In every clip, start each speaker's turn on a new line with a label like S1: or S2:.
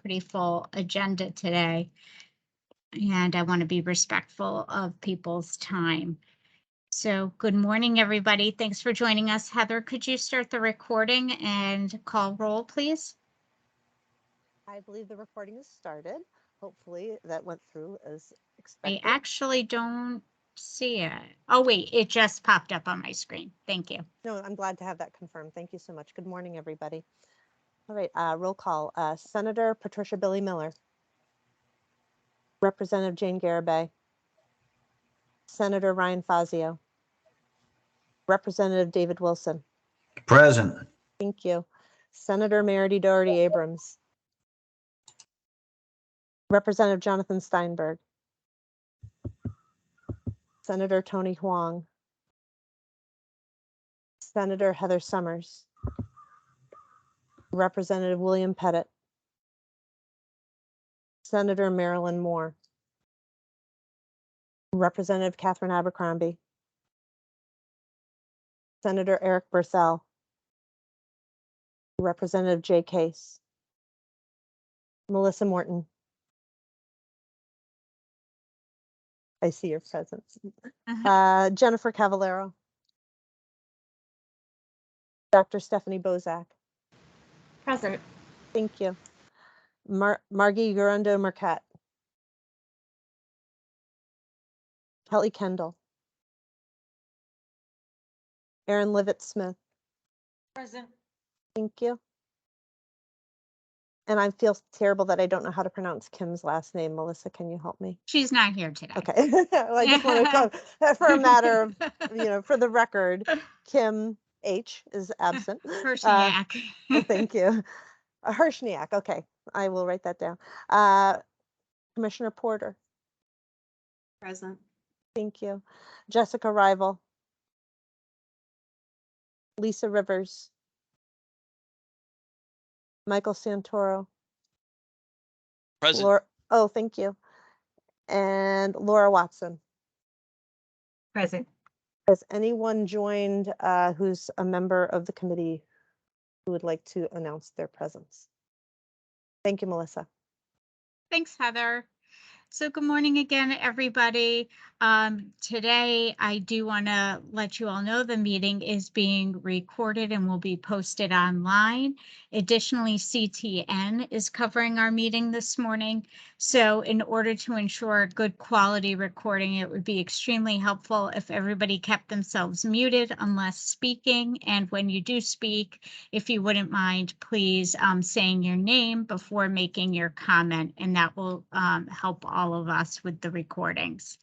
S1: pretty full agenda today, and I want to be respectful of people's time. So good morning, everybody. Thanks for joining us. Heather, could you start the recording and call roll, please?
S2: I believe the recording is started. Hopefully that went through as expected.
S1: I actually don't see it. Oh, wait, it just popped up on my screen. Thank you.
S2: No, I'm glad to have that confirmed. Thank you so much. Good morning, everybody. All right, roll call. Senator Patricia Billy Miller. Representative Jane Garibay. Senator Ryan Fazio. Representative David Wilson.
S3: Present.
S2: Thank you. Senator Meredith Doherty Abrams. Representative Jonathan Steinberg. Senator Tony Huang. Senator Heather Summers. Representative William Pettit. Senator Marilyn Moore. Representative Catherine Abercrombie. Senator Eric Bursell. Representative Jay Case. Melissa Morton. I see your presence. Jennifer Cavallero. Dr. Stephanie Bozak.
S4: Present.
S2: Thank you. Margie Gurundo Marquette. Kelly Kendall. Erin Livett Smith.
S4: Present.
S2: Thank you. And I feel terrible that I don't know how to pronounce Kim's last name. Melissa, can you help me?
S1: She's not here today.
S2: Okay. Well, I just want to, for a matter of, for the record, Kim H is absent.
S1: Hershniak.
S2: Thank you. Hershniak. Okay. I will write that down. Commissioner Porter.
S4: Present.
S2: Thank you. Jessica Rival. Lisa Rivers. Michael Santoro.
S5: Present.
S2: Oh, thank you. And Laura Watson.
S4: Present.
S2: Has anyone joined who's a member of the committee who would like to announce their presence? Thank you, Melissa.
S1: Thanks, Heather. So good morning again, everybody. Today, I do want to let you all know the meeting is being recorded and will be posted online. Additionally, CTN is covering our meeting this morning. So in order to ensure good quality recording, it would be extremely helpful if everybody kept themselves muted unless speaking. And when you do speak, if you wouldn't mind, please saying your name before making your comment, and that will help all of us with the recordings.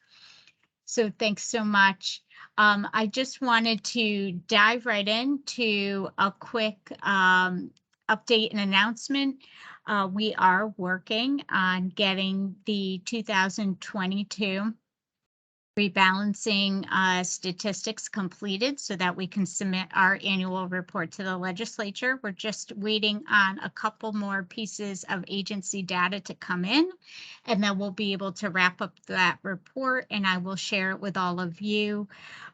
S1: So thanks so much. I just wanted to dive right into a quick update and announcement. We are working on getting the 2022 rebalancing statistics completed so that we can submit our annual report to the legislature. We're just waiting on a couple more pieces of agency data to come in, and then we'll be able to wrap up that report, and I will share it with all of you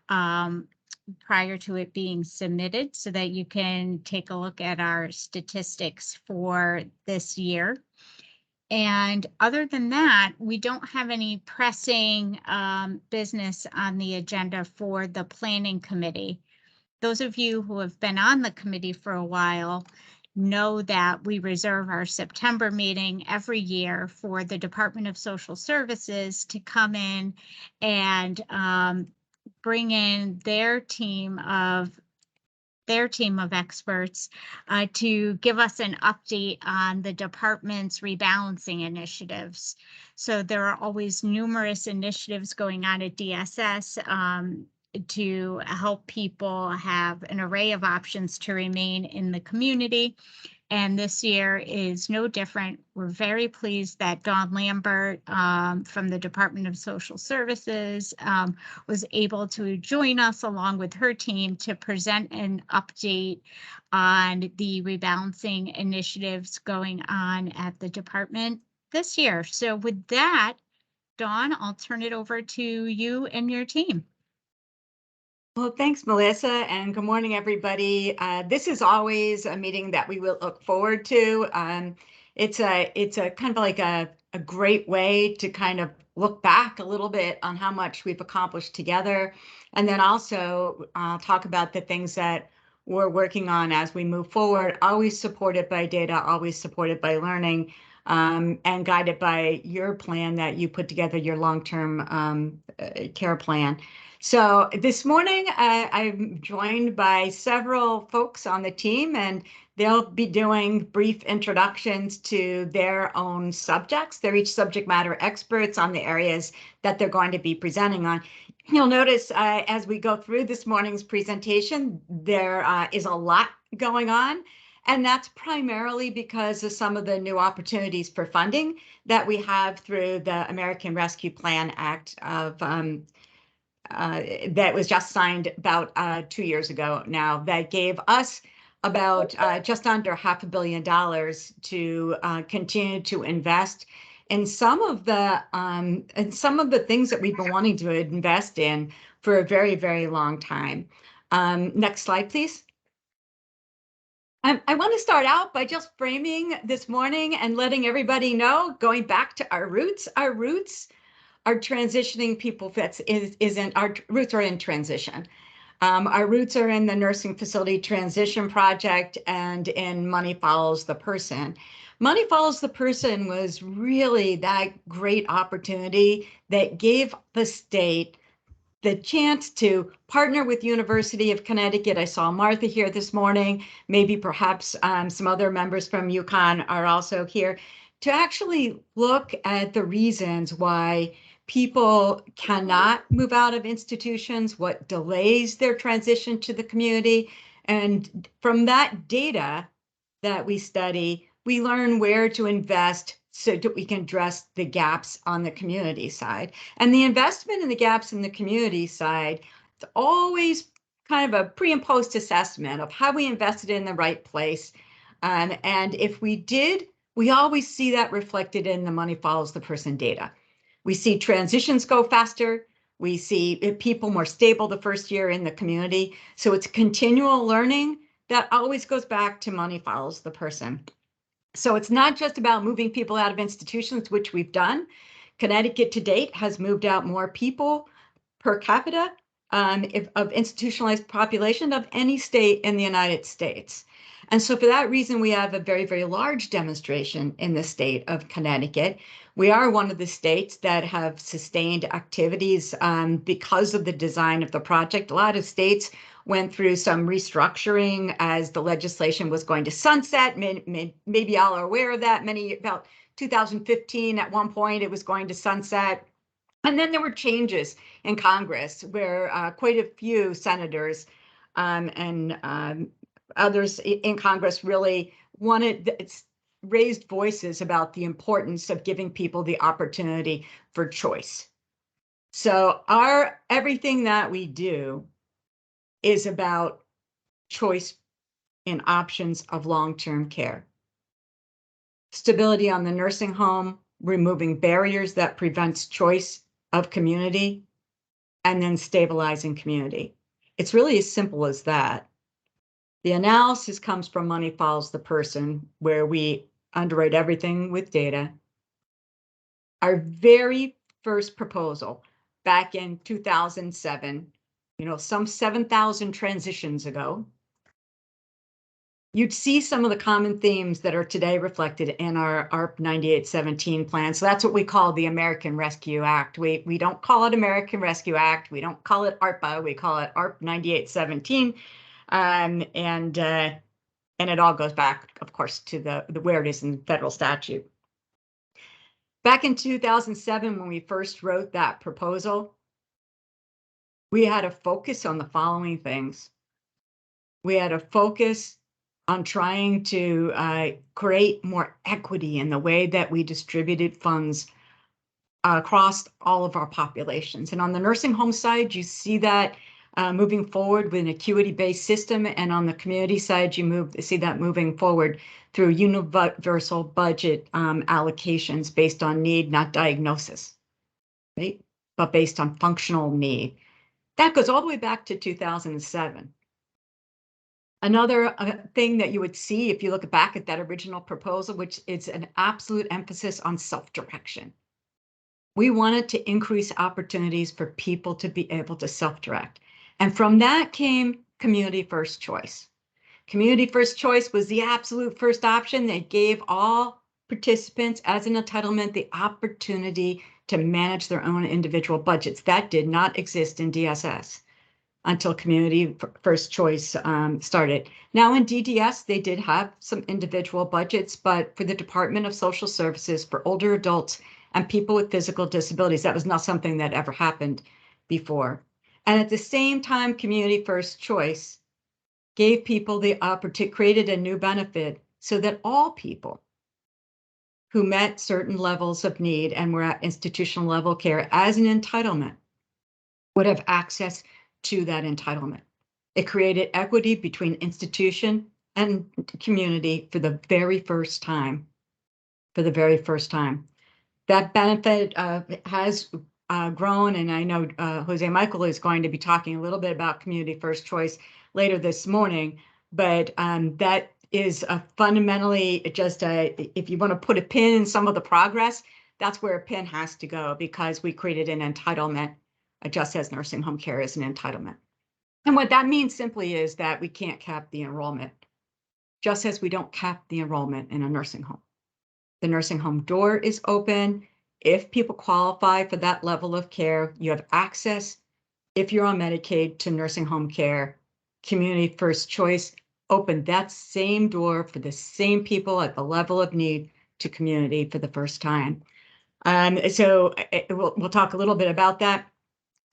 S1: prior to it being submitted so that you can take a look at our statistics for this year. And other than that, we don't have any pressing business on the agenda for the planning committee. Those of you who have been on the committee for a while know that we reserve our September meeting every year for the Department of Social Services to come in and bring in their team of experts to give us an update on the department's rebalancing initiatives. So there are always numerous initiatives going on at DSS to help people have an array of options to remain in the community. And this year is no different. We're very pleased that Dawn Lambert from the Department of Social Services was able to join us along with her team to present an update on the rebalancing initiatives going on at the department this year. So with that, Dawn, I'll turn it over to you and your team.
S4: Well, thanks, Melissa, and good morning, everybody. This is always a meeting that we will look forward to. it's a kind of like a great way to kind of look back a little bit on how much we've accomplished together, and then also talk about the things that we're working on as we move forward, always supported by data, always supported by learning, and guided by your plan that you put together, your long-term care plan. So this morning, I'm joined by several folks on the team, and they'll be doing brief introductions to their own subjects. They're each subject matter experts on the areas that they're going to be presenting on. You'll notice as we go through this morning's presentation, there is a lot going on. And that's primarily because of some of the new opportunities for funding that we have through the American Rescue Plan Act of that was just signed about 2 years ago now, that gave us about just under $500 million to continue to invest in some of the things that we've been wanting to invest in for a very, very long time. Next slide, please. I want to start out by just framing this morning and letting everybody know, going back to our roots are transitioning people. Our roots are in transition. Our roots are in the Nursing Facility Transition Project and in Money Follows the Person. Money Follows the Person was really that great opportunity that gave the state the chance to partner with University of Connecticut. I saw Martha here this morning, maybe perhaps some other members from UConn are also here, to actually look at the reasons why people cannot move out of institutions, what delays their transition to the community. And from that data that we study, we learn where to invest so that we can address the gaps on the community side. And the investment in the gaps in the community side, it's always kind of a pre and post assessment of how we invested in the right place. And if we did, we always see that reflected in the Money Follows the Person data. We see transitions go faster. We see people more stable the first year in the community. So it's continual learning that always goes back to Money Follows the Person. So it's not just about moving people out of institutions, which we've done. Connecticut to date has moved out more people per capita of institutionalized population of any state in the United States. And so for that reason, we have a very, very large demonstration in the state of Connecticut. We are one of the states that have sustained activities because of the design of the project. A lot of states went through some restructuring as the legislation was going to sunset. Maybe y'all are aware of that. About 2015, at one point, it was going to sunset. And then there were changes in Congress where quite a few senators and others in Congress really raised voices about the importance of giving people the opportunity for choice. So everything that we do is about choice in options of long-term care. Stability on the nursing home, removing barriers that prevents choice of community, and then stabilizing community. It's really as simple as that. The analysis comes from Money Follows the Person, where we underwrite everything with data. Our very first proposal back in 2007, some 7,000 transitions ago, you'd see some of the common themes that are today reflected in our ARP 9817 plan. So that's what we call the American Rescue Act. We don't call it American Rescue Act. We don't call it ARPA. We call it ARP 9817. And it all goes back, of course, to the where it is in federal statute. Back in 2007, when we first wrote that proposal, we had a focus on the following things. We had a focus on trying to create more equity in the way that we distributed funds across all of our populations. And on the nursing home side, you see that moving forward with an acuity-based system, and on the community side, you see that moving forward through universal budget allocations based on need, not diagnosis, right? But based on functional need. That goes all the way back to 2007. Another thing that you would see if you look back at that original proposal, which is an absolute emphasis on self-direction. We wanted to increase opportunities for people to be able to self-direct. And from that came community first choice. Community first choice was the absolute first option that gave all participants as an entitlement the opportunity to manage their own individual budgets. That did not exist in DSS until community first choice started. Now in DDS, they did have some individual budgets, but for the Department of Social Services, for older adults and people with physical disabilities, that was not something that ever happened before. And at the same time, community first choice gave people the opportunity, created a new benefit so that all people who met certain levels of need and were at institutional level care as an entitlement would have access to that entitlement. It created equity between institution and community for the very first time. For the very first time. That benefit has grown, and I know Jose Michael is going to be talking a little bit about community first choice later this morning, but that is fundamentally just if you want to put a pin in some of the progress, that's where a pin has to go, because we created an entitlement, just as nursing home care is an entitlement. And what that means simply is that we can't cap the enrollment, just as we don't cap the enrollment in a nursing home. The nursing home door is open. If people qualify for that level of care, you have access, if you're on Medicaid, to nursing home care. Community first choice opened that same door for the same people at the level of need to community for the first time. So we'll talk a little bit about that.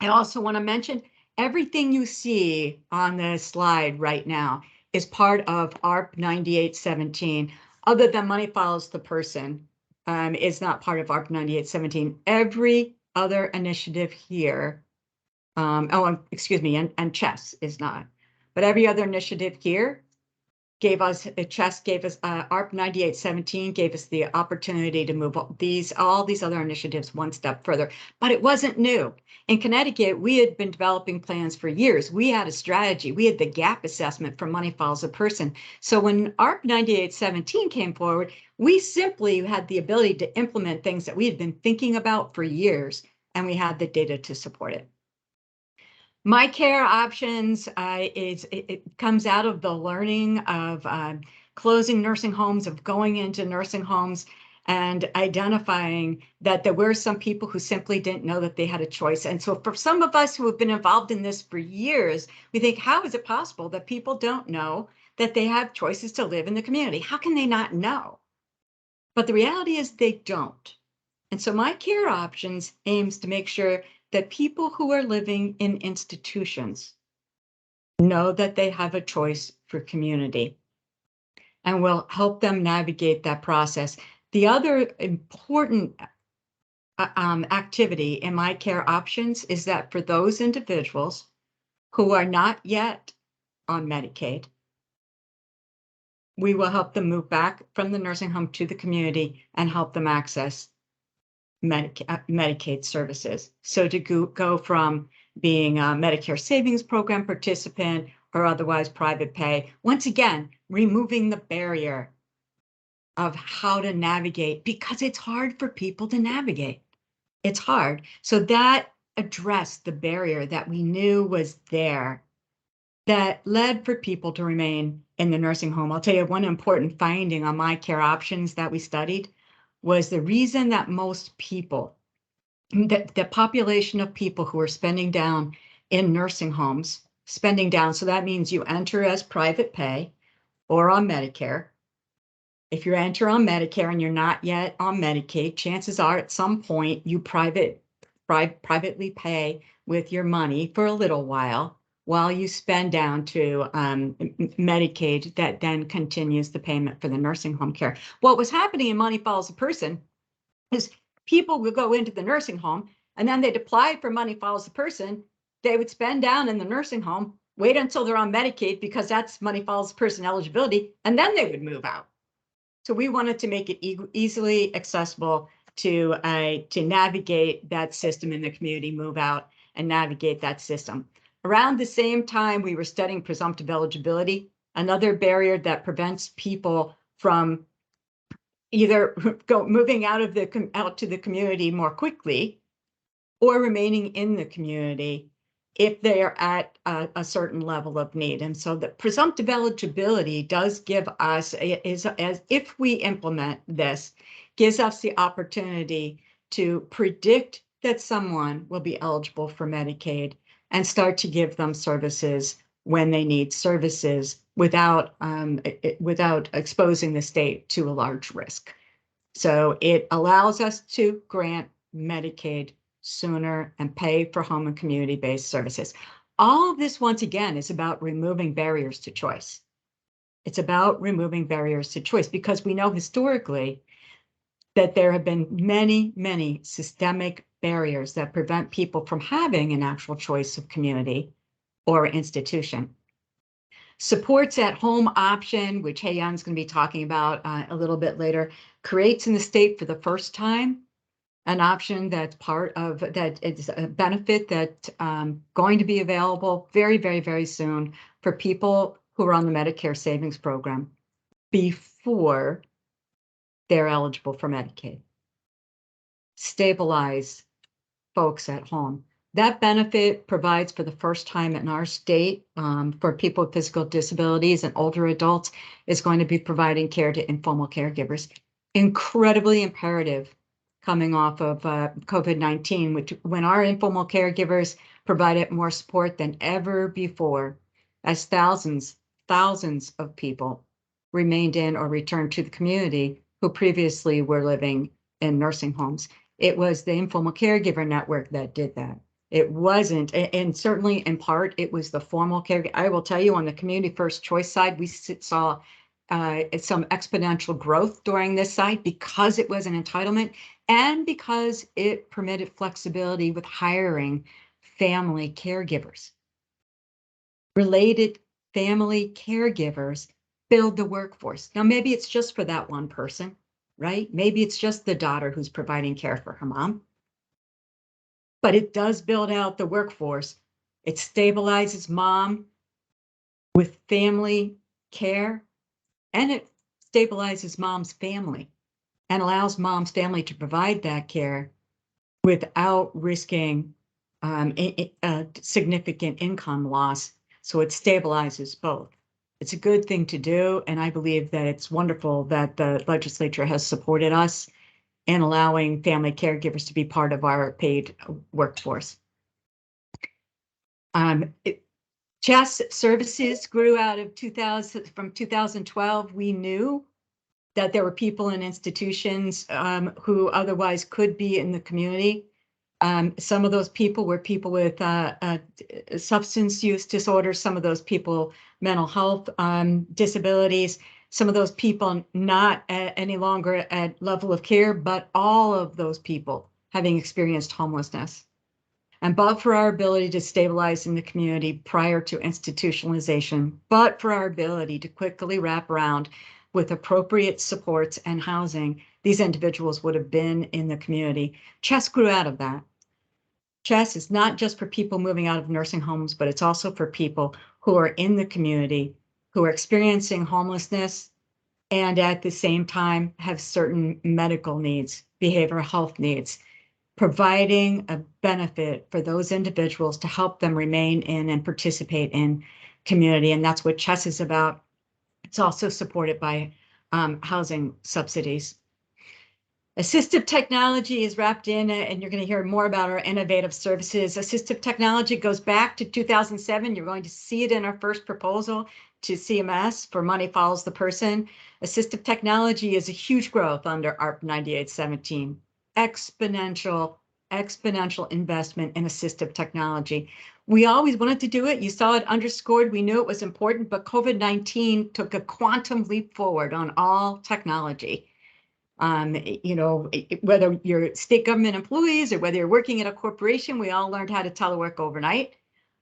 S4: I also want to mention everything you see on the slide right now is part of ARP 9817. Other than money follows the person, is not part of ARP 9817. Every other initiative here, excuse me, and CHESS is not, but every other initiative here gave us, CHESS gave us, ARP 9817 gave us the opportunity to move all these other initiatives one step further, but it wasn't new. In Connecticut, we had been developing plans for years. We had a strategy. We had the gap assessment for money follows a person. So when ARP 9817 came forward, we simply had the ability to implement things that we had been thinking about for years, and we had the data to support it. My care options it comes out of the learning of closing nursing homes, of going into nursing homes, and identifying that there were some people who simply didn't know that they had a choice. And so for some of us who have been involved in this for years, we think, how is it possible that people don't know that they have choices to live in the community? How can they not know? But the reality is they don't. And so my care options aims to make sure that people who are living in institutions know that they have a choice for community, and will help them navigate that process. The other important activity in my care options is that for those individuals who are not yet on Medicaid, we will help them move back from the nursing home to the community and help them access Medicaid services. So to go from being a Medicare Savings Program participant or otherwise private pay, once again, removing the barrier of how to navigate, because it's hard for people to navigate. It's hard. So that addressed the barrier that we knew was there that led for people to remain in the nursing home. I'll tell you one important finding on my care options that we studied was the reason that most people, the population of people who are spending down in nursing homes, spending down, so that means you enter as private pay or on Medicare. If you enter on Medicare and you're not yet on Medicaid, chances are at some point you privately pay with your money for a little while you spend down to Medicaid, that then continues the payment for the nursing home care. What was happening in Money Follows the Person is people would go into the nursing home and then they'd apply for Money Follows the Person. They would spend down in the nursing home, wait until they're on Medicaid because that's Money Follows the Person eligibility, and then they would move out. So we wanted to make it easily accessible to navigate that system in the community, move out and navigate that system. Around the same time we were studying presumptive eligibility, another barrier that prevents people from either moving out to the community more quickly or remaining in the community if they are at a certain level of need. And so the presumptive eligibility does give us, as if we implement this, gives us the opportunity to predict that someone will be eligible for Medicaid and start to give them services when they need services without exposing the state to a large risk. So it allows us to grant Medicaid sooner and pay for home and community-based services. All of this, once again, is about removing barriers to choice. It's about removing barriers to choice because we know historically that there have been many, many systemic barriers that prevent people from having an actual choice of community or institution. Supports at home option, which Hae-Young's going to be talking about a little bit later, creates in the state for the first time an option that's part of that. It's a benefit that's going to be available very, very, very soon for people who are on the Medicare savings program before they're eligible for Medicaid. Stabilize folks at home. That benefit provides for the first time in our state for people with physical disabilities and older adults is going to be providing care to informal caregivers. Incredibly imperative coming off of COVID-19, which when our informal caregivers provided more support than ever before, as thousands of people remained in or returned to the community who previously were living in nursing homes. It was the informal caregiver network that did that. It wasn't, and certainly in part, it was the formal care. I will tell you on the community first choice side, we saw some exponential growth during this side because it was an entitlement and because it permitted flexibility with hiring family caregivers. Related family caregivers build the workforce. Now, maybe it's just for that one person, right? Maybe it's just the daughter who's providing care for her mom. But it does build out the workforce. It stabilizes mom with family care, and it stabilizes mom's family and allows mom's family to provide that care without risking a significant income loss. So it stabilizes both. It's a good thing to do, and I believe that it's wonderful that the legislature has supported us and allowing family caregivers to be part of our paid workforce. CHES services grew out of 2012. We knew that there were people in institutions who otherwise could be in the community. Some of those people were people with substance use disorders, some of those people mental health disabilities, some of those people not any longer at level of care, but all of those people having experienced homelessness. And but for our ability to stabilize in the community prior to institutionalization, but for our ability to quickly wrap around with appropriate supports and housing, these individuals would have been in the community. CHES grew out of that. CHES is not just for people moving out of nursing homes, but it's also for people who are in the community, who are experiencing homelessness, and at the same time have certain medical needs, behavioral health needs, providing a benefit for those individuals to help them remain in and participate in community. And that's what CHES is about. It's also supported by housing subsidies. Assistive technology is wrapped in, and you're going to hear more about our innovative services. Assistive technology goes back to 2007. You're going to see it in our first proposal to CMS for Money Follows the Person. Assistive technology is a huge growth under ARP 9817. Exponential investment in assistive technology. We always wanted to do it. You saw it underscored. We knew it was important, but COVID-19 took a quantum leap forward on all technology. Whether you're state government employees or whether you're working at a corporation, we all learned how to telework overnight.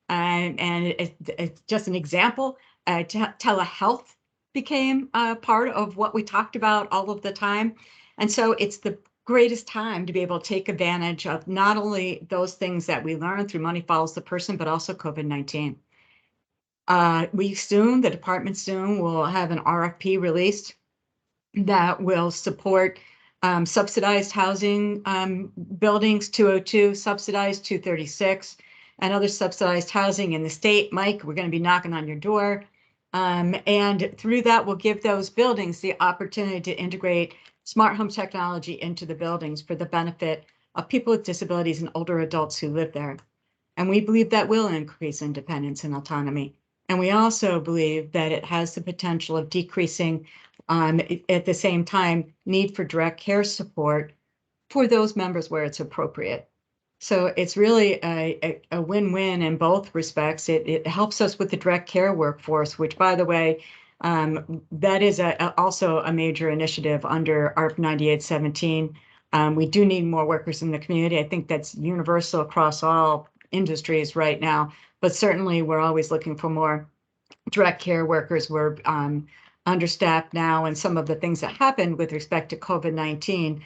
S4: And it's just an example. Telehealth became a part of what we talked about all of the time. And so it's the greatest time to be able to take advantage of not only those things that we learned through Money Follows the Person, but also COVID-19. The department soon will have an RFP released that will support subsidized housing buildings, 202, subsidized 236, and other subsidized housing in the state. Mike, we're going to be knocking on your door. And through that, we'll give those buildings the opportunity to integrate smart home technology into the buildings for the benefit of people with disabilities and older adults who live there. And we believe that will increase independence and autonomy. And we also believe that it has the potential of decreasing, at the same time, need for direct care support for those members where it's appropriate. So it's really a win-win in both respects. It helps us with the direct care workforce, which, by the way, that is also a major initiative under ARP 9817. We do need more workers in the community. I think that's universal across all industries right now, but certainly we're always looking for more direct care workers. We're understaffed now, and some of the things that happened with respect to COVID-19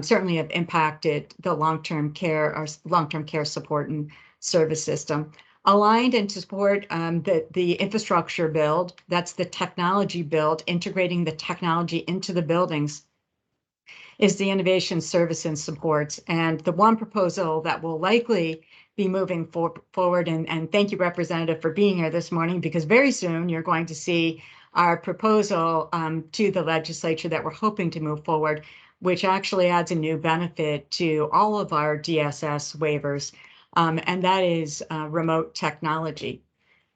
S4: certainly have impacted the long-term care support and service system. Aligned and to support the infrastructure build, that's the technology build, integrating the technology into the buildings, is the innovation service and supports. And the one proposal that will likely be moving forward, and thank you, Representative, for being here this morning, because very soon you're going to see our proposal to the legislature that we're hoping to move forward, which actually adds a new benefit to all of our DSS waivers, and that is remote technology.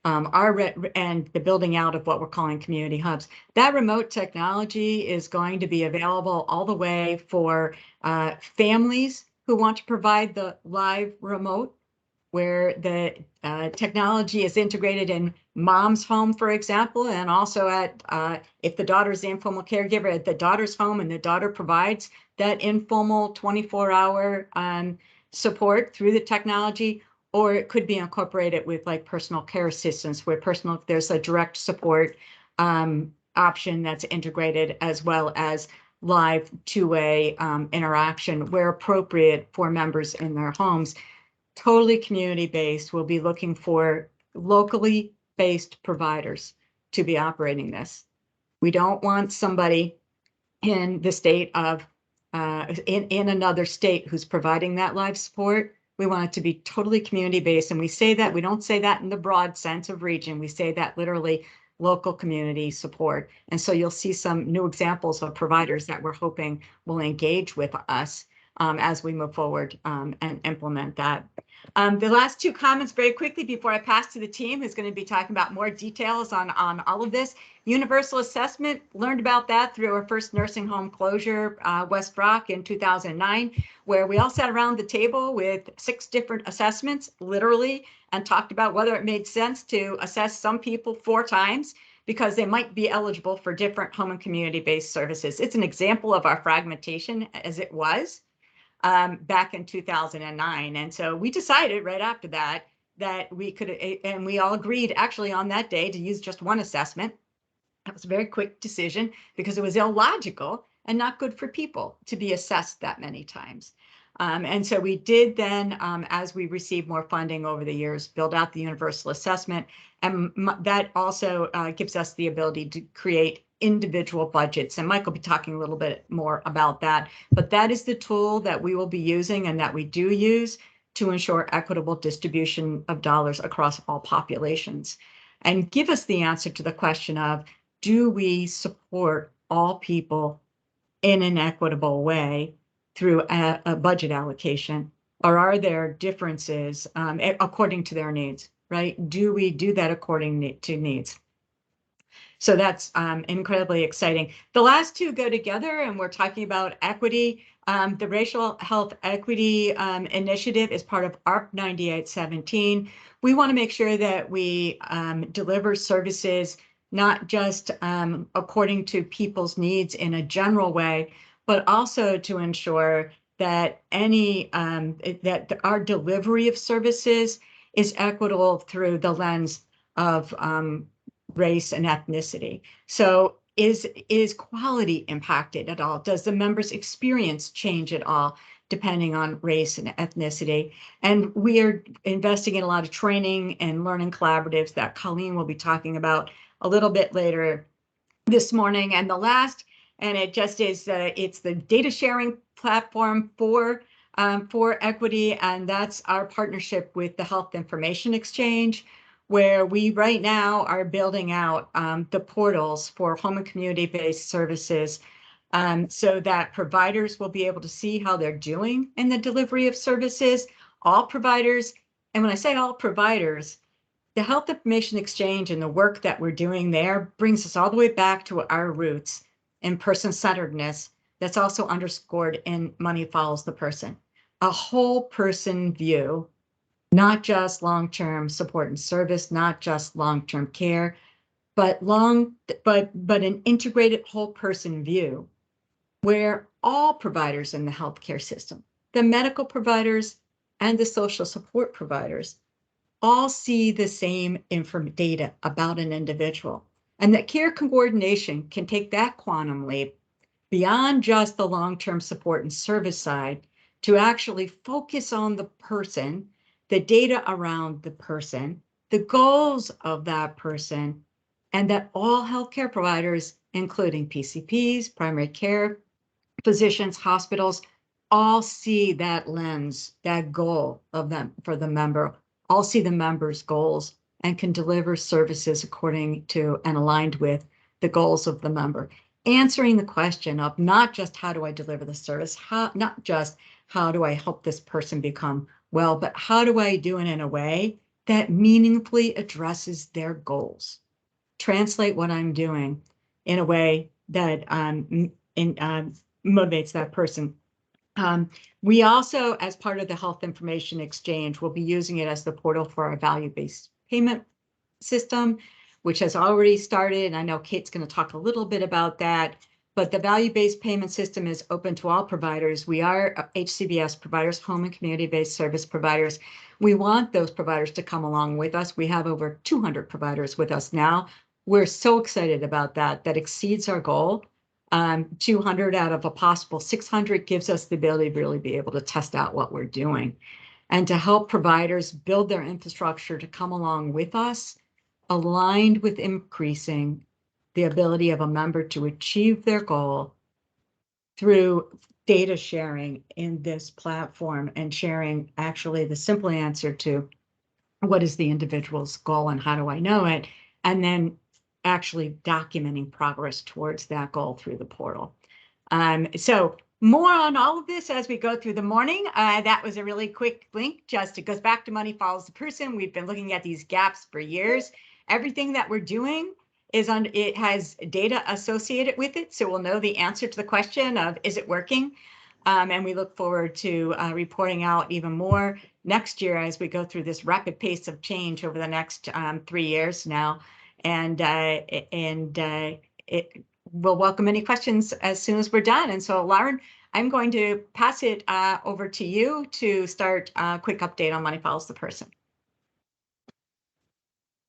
S4: And the building out of what we're calling community hubs. That remote technology is going to be available all the way for families who want to provide the live remote, where the technology is integrated in mom's home, for example, and also at, if the daughter's the informal caregiver, at the daughter's home, and the daughter provides that informal 24-hour support through the technology. Or it could be incorporated with like personal care assistance, where there's a direct support option that's integrated, as well as live two-way interaction where appropriate for members in their homes. Totally community-based. We'll be looking for locally based providers to be operating this. We don't want somebody in the state of, in another state who's providing that live support. We want it to be totally community-based, and we say that, we don't say that in the broad sense of region, we say that literally local community support. And so you'll see some new examples of providers that we're hoping will engage with us as we move forward and implement that. The last two comments very quickly before I pass to the team who's going to be talking about more details on all of this. Universal assessment, learned about that through our first nursing home closure, West Rock, in 2009, where we all sat around the table with 6 different assessments, literally, and talked about whether it made sense to assess some people 4 times because they might be eligible for different home and community-based services. It's an example of our fragmentation as it was back in 2009. And so we decided right after that we could, and we all agreed actually on that day to use just one assessment. That was a very quick decision because it was illogical and not good for people to be assessed that many times. And so we did then, as we received more funding over the years, build out the universal assessment. And that also gives us the ability to create individual budgets. And Mike will be talking a little bit more about that. But that is the tool that we will be using and that we do use to ensure equitable distribution of dollars across all populations and give us the answer to the question of, do we support all people in an equitable way through a budget allocation, or are there differences according to their needs, right? Do we do that according to needs? So that's incredibly exciting. The last two go together, and we're talking about equity. The Racial Health Equity Initiative is part of ARP 9817. We want to make sure that we deliver services not just according to people's needs in a general way, but also to ensure that that our delivery of services is equitable through the lens of race and ethnicity. So is quality impacted at all? Does the member's experience change at all? depending on race and ethnicity. And we are investing in a lot of training and learning collaboratives that Colleen will be talking about a little bit later this morning. And the last, and it just is, it's the data sharing platform for equity, and that's our partnership with the Health Information Exchange, where we right now are building out the portals for home and community-based services, so that providers will be able to see how they're doing in the delivery of services, all providers. And when I say all providers, the Health Information Exchange and the work that we're doing there brings us all the way back to our roots in person-centeredness that's also underscored in Money Follows the Person. A whole person view, not just long-term support and service, not just long-term care, but an integrated whole person view where all providers in the healthcare system, the medical providers and the social support providers, all see the same data about an individual, and that care coordination can take that quantum leap beyond just the long-term support and service side to actually focus on the person, the data around the person, the goals of that person, and that all healthcare providers, including PCPs, primary care physicians, hospitals, all see that lens, that goal of them for the member, all see the member's goals and can deliver services according to and aligned with the goals of the member. Answering the question of not just how do I deliver the service, not just how do I help this person become well, but how do I do it in a way that meaningfully addresses their goals? Translate what I'm doing in a way that motivates that person. We also, as part of the Health Information Exchange, will be using it as the portal for our value-based payment system, which has already started. And I know Kate's going to talk a little bit about that, but the value-based payment system is open to all providers. We are HCBS providers, home and community-based service providers. We want those providers to come along with us. We have over 200 providers with us now. We're so excited about that. That exceeds our goal. 200 out of a possible 600 gives us the ability to really be able to test out what we're doing and to help providers build their infrastructure to come along with us, aligned with increasing the ability of a member to achieve their goal through data sharing in this platform and sharing actually the simple answer to what is the individual's goal and how do I know it, and then actually documenting progress towards that goal through the portal. So more on all of this as we go through the morning. That was a really quick link. Just it goes back to Money Follows the Person. We've been looking at these gaps for years. Everything that we're doing is it has data associated with it, so we'll know the answer to the question of is it working. And we look forward to reporting out even more next year as we go through this rapid pace of change over the next 3 years now. And we'll welcome any questions as soon as we're done. And so, Lauren, I'm going to pass it over to you to start a quick update on Money Follows the Person.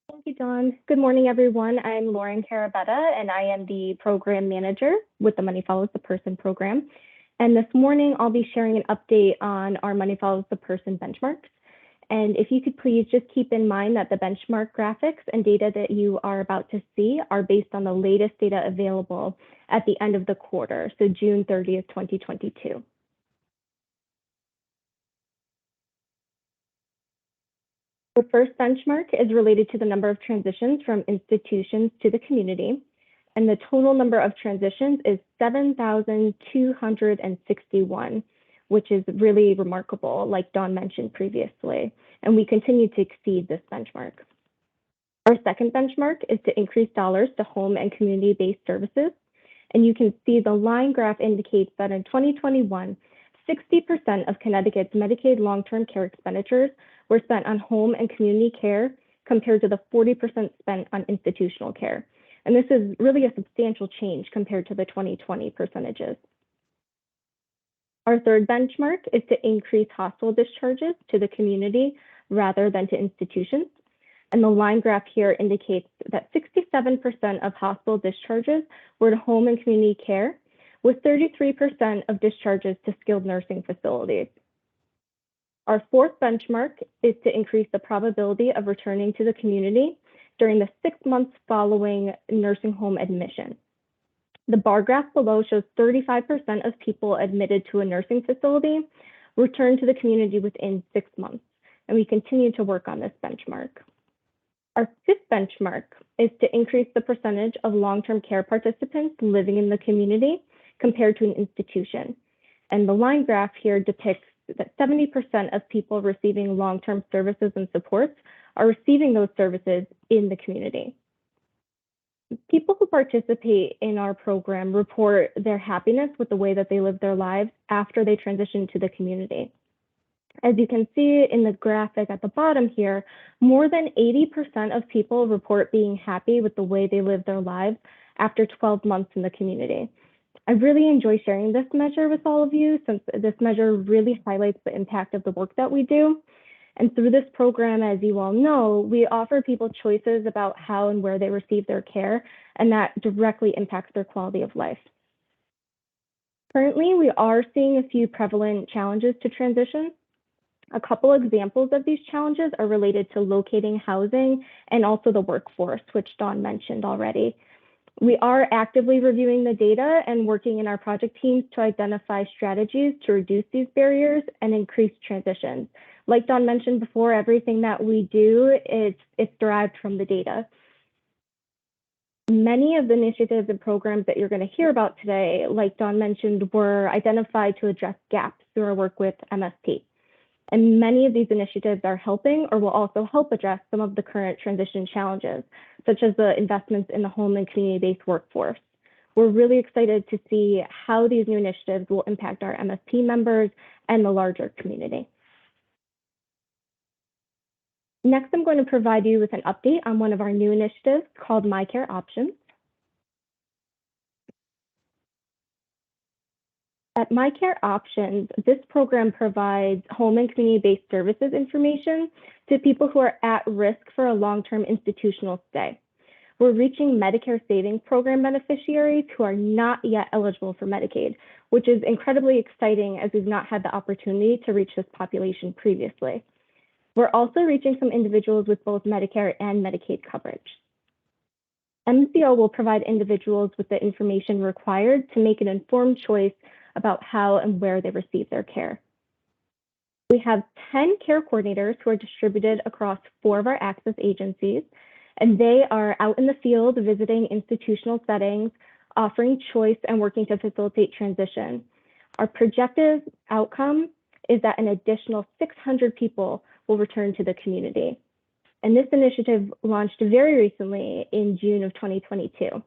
S3: Thank you, Dawn. Good morning, everyone. I'm Lauren Carabetta, and I am the program manager with the Money Follows the Person program. And this morning, I'll be sharing an update on our Money Follows the Person benchmarks. And if you could please just keep in mind that the benchmark graphics and data that you are about to see are based on the latest data available at the end of the quarter, so June 30th, 2022. The first benchmark is related to the number of transitions from institutions to the community. And the total number of transitions is 7,261. Which is really remarkable, like Dawn mentioned previously, and we continue to exceed this benchmark. Our second benchmark is to increase dollars to home and community-based services, and you can see the line graph indicates that in 2021, 60% of Connecticut's Medicaid long-term care expenditures were spent on home and community care compared to the 40% spent on institutional care. And this is really a substantial change compared to the 2020 percentages. Our third benchmark is to increase hospital discharges to the community rather than to institutions. And the line graph here indicates that 67% of hospital discharges were to home and community care, with 33% of discharges to skilled nursing facilities. Our fourth benchmark is to increase the probability of returning to the community during the 6 months following nursing home admission. The bar graph below shows 35% of people admitted to a nursing facility returned to the community within 6 months, and we continue to work on this benchmark. Our fifth benchmark is to increase the percentage of long-term care participants living in the community compared to an institution. And the line graph here depicts that 70% of people receiving long-term services and supports are receiving those services in the community. People who participate in our program report their happiness with the way that they live their lives after they transition to the community. As you can see in the graphic at the bottom here, more than 80% of people report being happy with the way they live their lives after 12 months in the community. I really enjoy sharing this measure with all of you, since this measure really highlights the impact of the work that we do. And through this program, as you all know, we offer people choices about how and where they receive their care, and that directly impacts their quality of life. Currently, we are seeing a few prevalent challenges to transition. A couple examples of these challenges are related to locating housing and also the workforce, which Dawn mentioned already. We are actively reviewing the data and working in our project teams to identify strategies to reduce these barriers and increase transitions. Like Dawn mentioned before, everything that we do is derived from the data. Many of the initiatives and programs that you're going to hear about today, like Dawn mentioned, were identified to address gaps through our work with MSP. And many of these initiatives are helping or will also help address some of the current transition challenges, such as the investments in the home and community-based workforce. We're really excited to see how these new initiatives will impact our MSP members and the larger community. Next, I'm going to provide you with an update on one of our new initiatives called My Care Options. At My Care Options, this program provides home and community-based services information to people who are at risk for a long-term institutional stay. We're reaching Medicare Savings Program beneficiaries who are not yet eligible for Medicaid, which is incredibly exciting as we've not had the opportunity to reach this population previously. We're also reaching some individuals with both Medicare and Medicaid coverage. MCO will provide individuals with the information required to make an informed choice about how and where they receive their care. We have 10 care coordinators who are distributed across 4 of our access agencies, and they are out in the field visiting institutional settings, offering choice and working to facilitate transition. Our projected outcome is that an additional 600 people will return to the community. And this initiative launched very recently in June of 2022.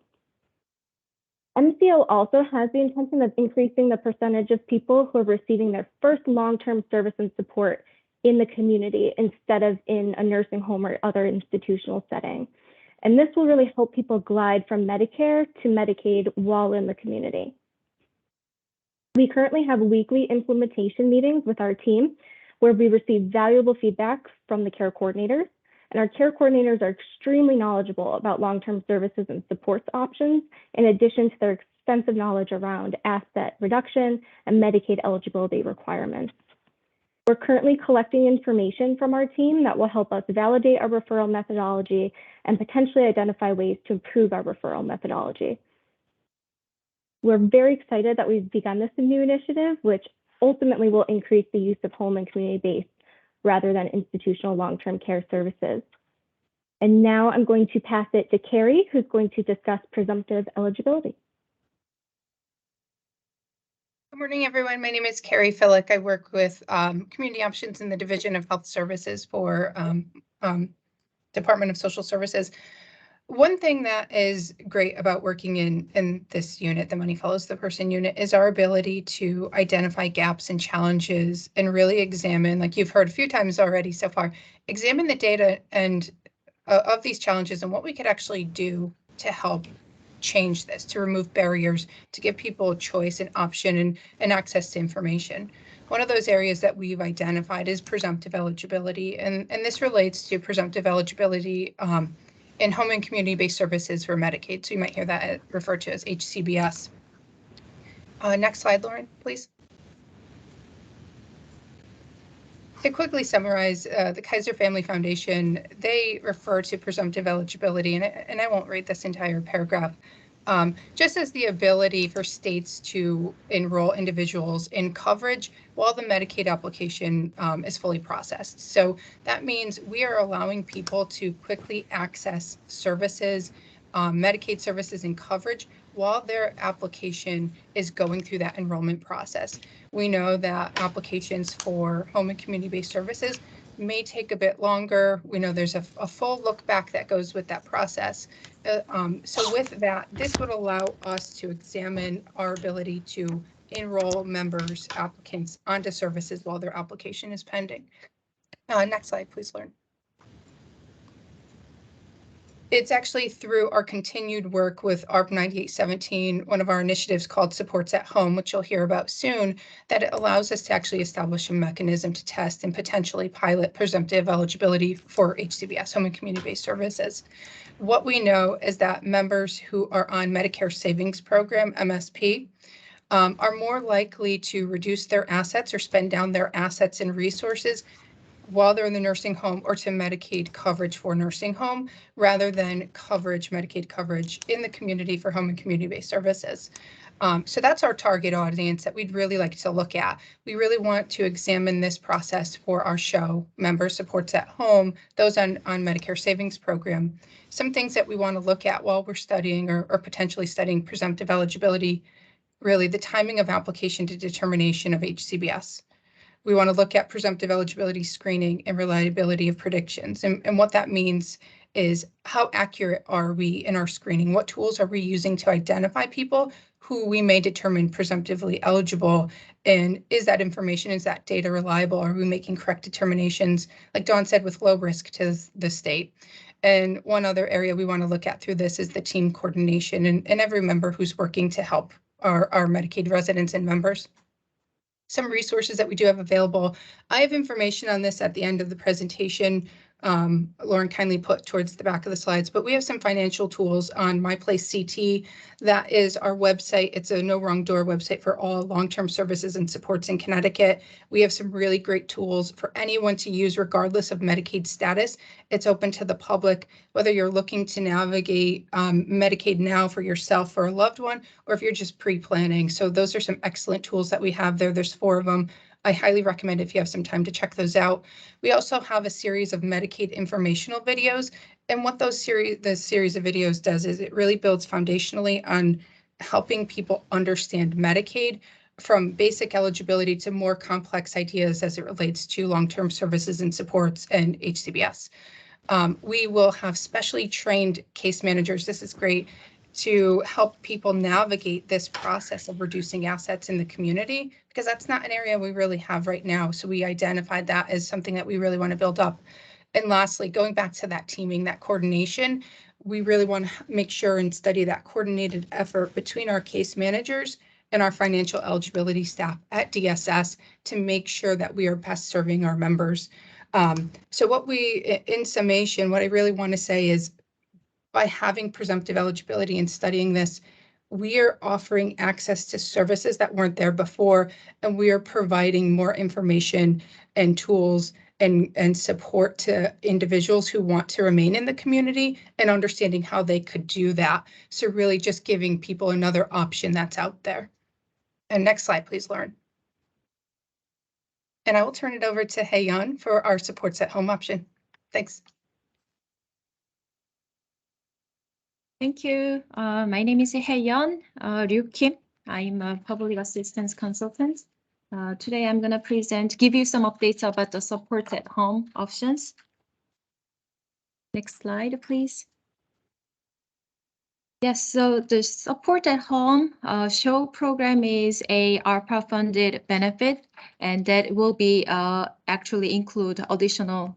S3: MCO also has the intention of increasing the percentage of people who are receiving their first long-term service and support in the community instead of in a nursing home or other institutional setting. And this will really help people glide from Medicare to Medicaid while in the community. We currently have weekly implementation meetings with our team where we receive valuable feedback from the care coordinators. And our care coordinators are extremely knowledgeable about long-term services and supports options, in addition to their extensive knowledge around asset reduction and Medicaid eligibility requirements. We're currently collecting information from our team that will help us validate our referral methodology and potentially identify ways to improve our referral methodology. We're very excited that we've begun this new initiative, which ultimately will increase the use of home and community-based rather than institutional long-term care services. And now I'm going to pass it to Carrie, who's going to discuss presumptive eligibility.
S5: Good morning, everyone. My name is Carrie Fillick. I work with Community Options in the Division of Health Services for Department of Social Services. One thing that is great about working in this unit, the Money Follows the Person unit, is our ability to identify gaps and challenges and really examine, like you've heard a few times already so far, examine the data and of these challenges and what we could actually do to help change this, to remove barriers, to give people choice and option and access to information. One of those areas that we've identified is presumptive eligibility, and this relates to presumptive eligibility in home and community-based services for Medicaid. So you might hear that referred to as HCBS. Next slide, Lauren, please. To quickly summarize, the Kaiser Family Foundation, they refer to presumptive eligibility, and I won't read this entire paragraph, just as the ability for states to enroll individuals in coverage while the Medicaid application is fully processed. So that means we are allowing people to quickly access services, Medicaid services and coverage while their application is going through that enrollment process. We know that applications for home and community-based services may take a bit longer. We know there's a full look back that goes with that process. So with that, this would allow us to examine our ability to enroll members, applicants onto services while their application is pending. Next slide, please, Lauren. It's actually through our continued work with ARP 9817, one of our initiatives called Supports at Home, which you'll hear about soon, that it allows us to actually establish a mechanism to test and potentially pilot presumptive eligibility for HCBS, home and community-based services. What we know is that members who are on Medicare Savings Program, MSP, are more likely to reduce their assets or spend down their assets and resources while they're in the nursing home or to Medicaid coverage for nursing home rather than Medicaid coverage in the community for home and community-based services. So that's our target audience that we'd really like to look at. We really want to examine this process for our show members, Supports at Home, those on Medicare Savings Program. Some things that we want to look at while we're studying or potentially studying presumptive eligibility, really the timing of application to determination of HCBS. We want to look at presumptive eligibility screening and reliability of predictions. And what that means is how accurate are we in our screening? What tools are we using to identify people who we may determine presumptively eligible? And is that information, is that data reliable? Are we making correct determinations, like Dawn said, with low risk to the state? And one other area we want to look at through this is the team coordination and every member who's working to help our Medicaid residents and members. Some resources that we do have available. I have information on this at the end of the presentation. Lauren kindly put towards the back of the slides, but we have some financial tools on My Place CT. That is our website. It's a no wrong door website for all long-term services and supports in Connecticut. We have some really great tools for anyone to use regardless of Medicaid status. It's open to the public, whether you're looking to navigate Medicaid now for yourself or a loved one, or if you're just pre-planning. So those are some excellent tools that we have there. There's 4 of them. I highly recommend if you have some time to check those out. We also have a series of Medicaid informational videos. And what the series of videos does is it really builds foundationally on helping people understand Medicaid from basic eligibility to more complex ideas as it relates to long-term services and supports and HCBS. We will have specially trained case managers. This is great to help people navigate this process of reducing assets in the community, because that's not an area we really have right now. So we identified that as something that we really want to build up. And lastly, going back to that teaming, that coordination, we really want to make sure and study that coordinated effort between our case managers and our financial eligibility staff at DSS to make sure that we are best serving our members. So in summation, what I really want to say is, by having presumptive eligibility and studying this, we are offering access to services that weren't there before, and we are providing more information and tools and support to individuals who want to remain in the community and understanding how they could do that. So really just giving people another option that's out there. And next slide, please, Lauren. And I will turn it over to Hye-Yeon for our Supports at Home option. Thanks.
S6: Thank you. My name is Hye-Yeon Ryu Kim. I'm a public assistance consultant. Today I'm going to give you some updates about the support at home options. Next slide, please. Yes, so the support at home show program is a ARPA funded benefit, and that will be actually include additional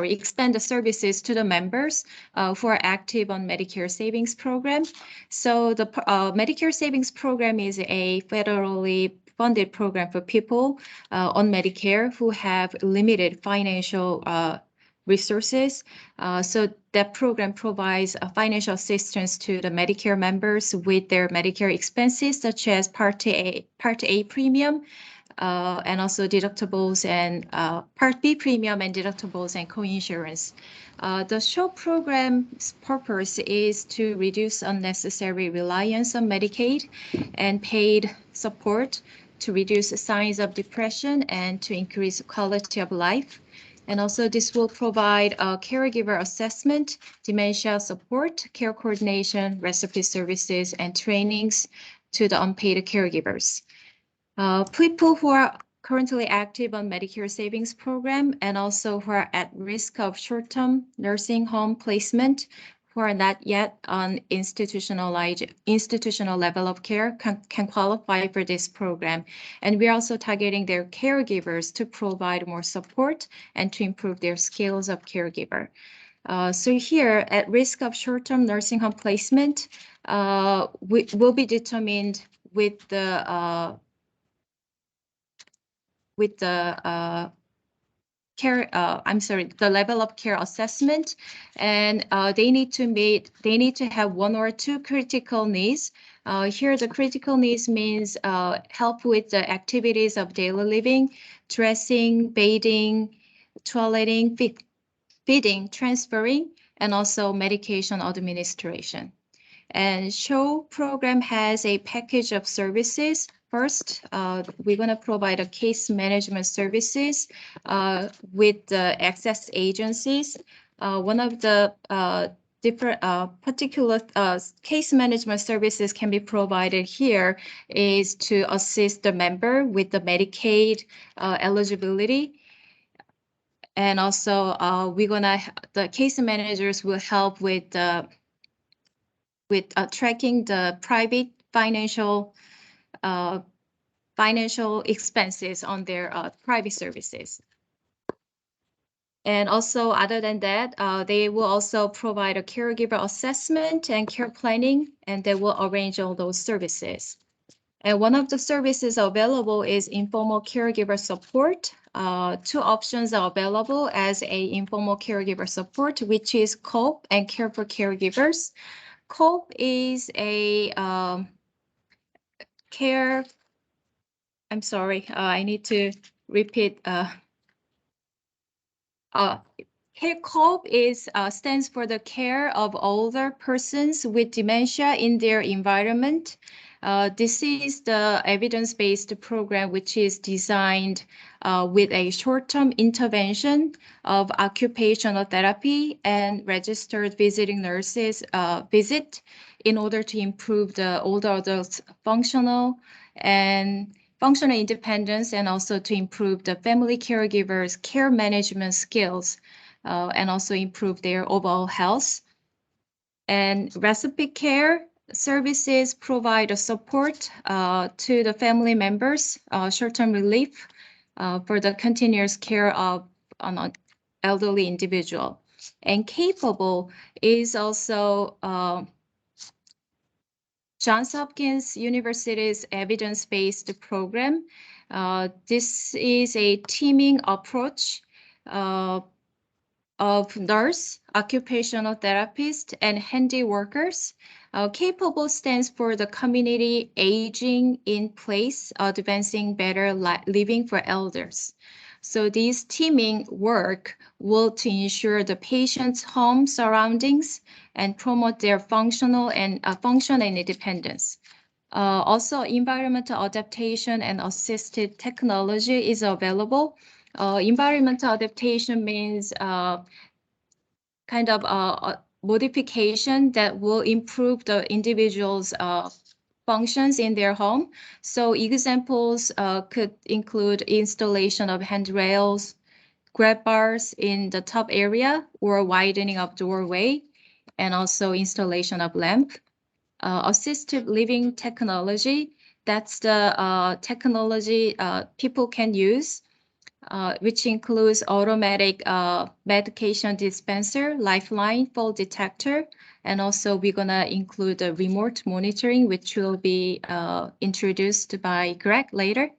S6: expand the services to the members who are active on Medicare Savings Program. So the Medicare Savings Program is a federally funded program for people on Medicare who have limited financial resources. So that program provides financial assistance to the Medicare members with their Medicare expenses, such as Part A premium, and also deductibles and Part B premium and deductibles and coinsurance. The SHOW program's purpose is to reduce unnecessary reliance on Medicaid and paid support, to reduce signs of depression and to increase quality of life. And also this will provide a caregiver assessment, dementia support, care coordination, recipe services, and trainings to the unpaid caregivers. People who are currently active on Medicare savings program and also who are at risk of short-term nursing home placement, who are not yet on institutional level of care can qualify for this program. And we're also targeting their caregivers to provide more support and to improve their skills of caregiver. So here, at risk of short-term nursing home placement, will be determined with the the level of care assessment, and they need to have one or two critical needs. Here, the critical needs means help with the activities of daily living, dressing, bathing, toileting, feeding, transferring, and also medication administration. And SHOW program has a package of services. First, we're going to provide a case management services with the access agencies. One of the different particular case management services can be provided here is to assist the member with the Medicaid eligibility. And also the case managers will help with tracking the private financial expenses on their private services. And also, other than that, they will also provide a caregiver assessment and care planning, and they will arrange all those services. And one of the services available is informal caregiver support. Two options are available as a informal caregiver support, which is COPE and Care for Caregivers. COPE is a care, I'm sorry, I need to repeat. COPE stands for the care of older persons with dementia in their environment. This is the evidence-based program which is designed with a short-term intervention of occupational therapy and registered visiting nurses visit in order to improve the older adults' functional independence, and also to improve the family caregivers' care management skills, and also improve their overall health. And recipe care services provide a support to the family members, short-term relief for the continuous care of an elderly individual. And Capable is also Johns Hopkins University's evidence-based program. This is a teaming approach of nurse, occupational therapist, and handy workers. Capable stands for the community aging in place, advancing better living for elders. So these teaming work will to ensure the patient's home surroundings and promote their function and independence. Also, environmental adaptation and assisted technology is available. Environmental adaptation means kind of a modification that will improve the individual's functions in their home. So examples could include installation of handrails, grab bars in the top area, or widening of doorway, and also installation of lamp. Assisted living technology, that's the technology people can use, which includes automatic medication dispenser, lifeline, fall detector, and also we're gonna include the remote monitoring, which will be introduced by Greg later.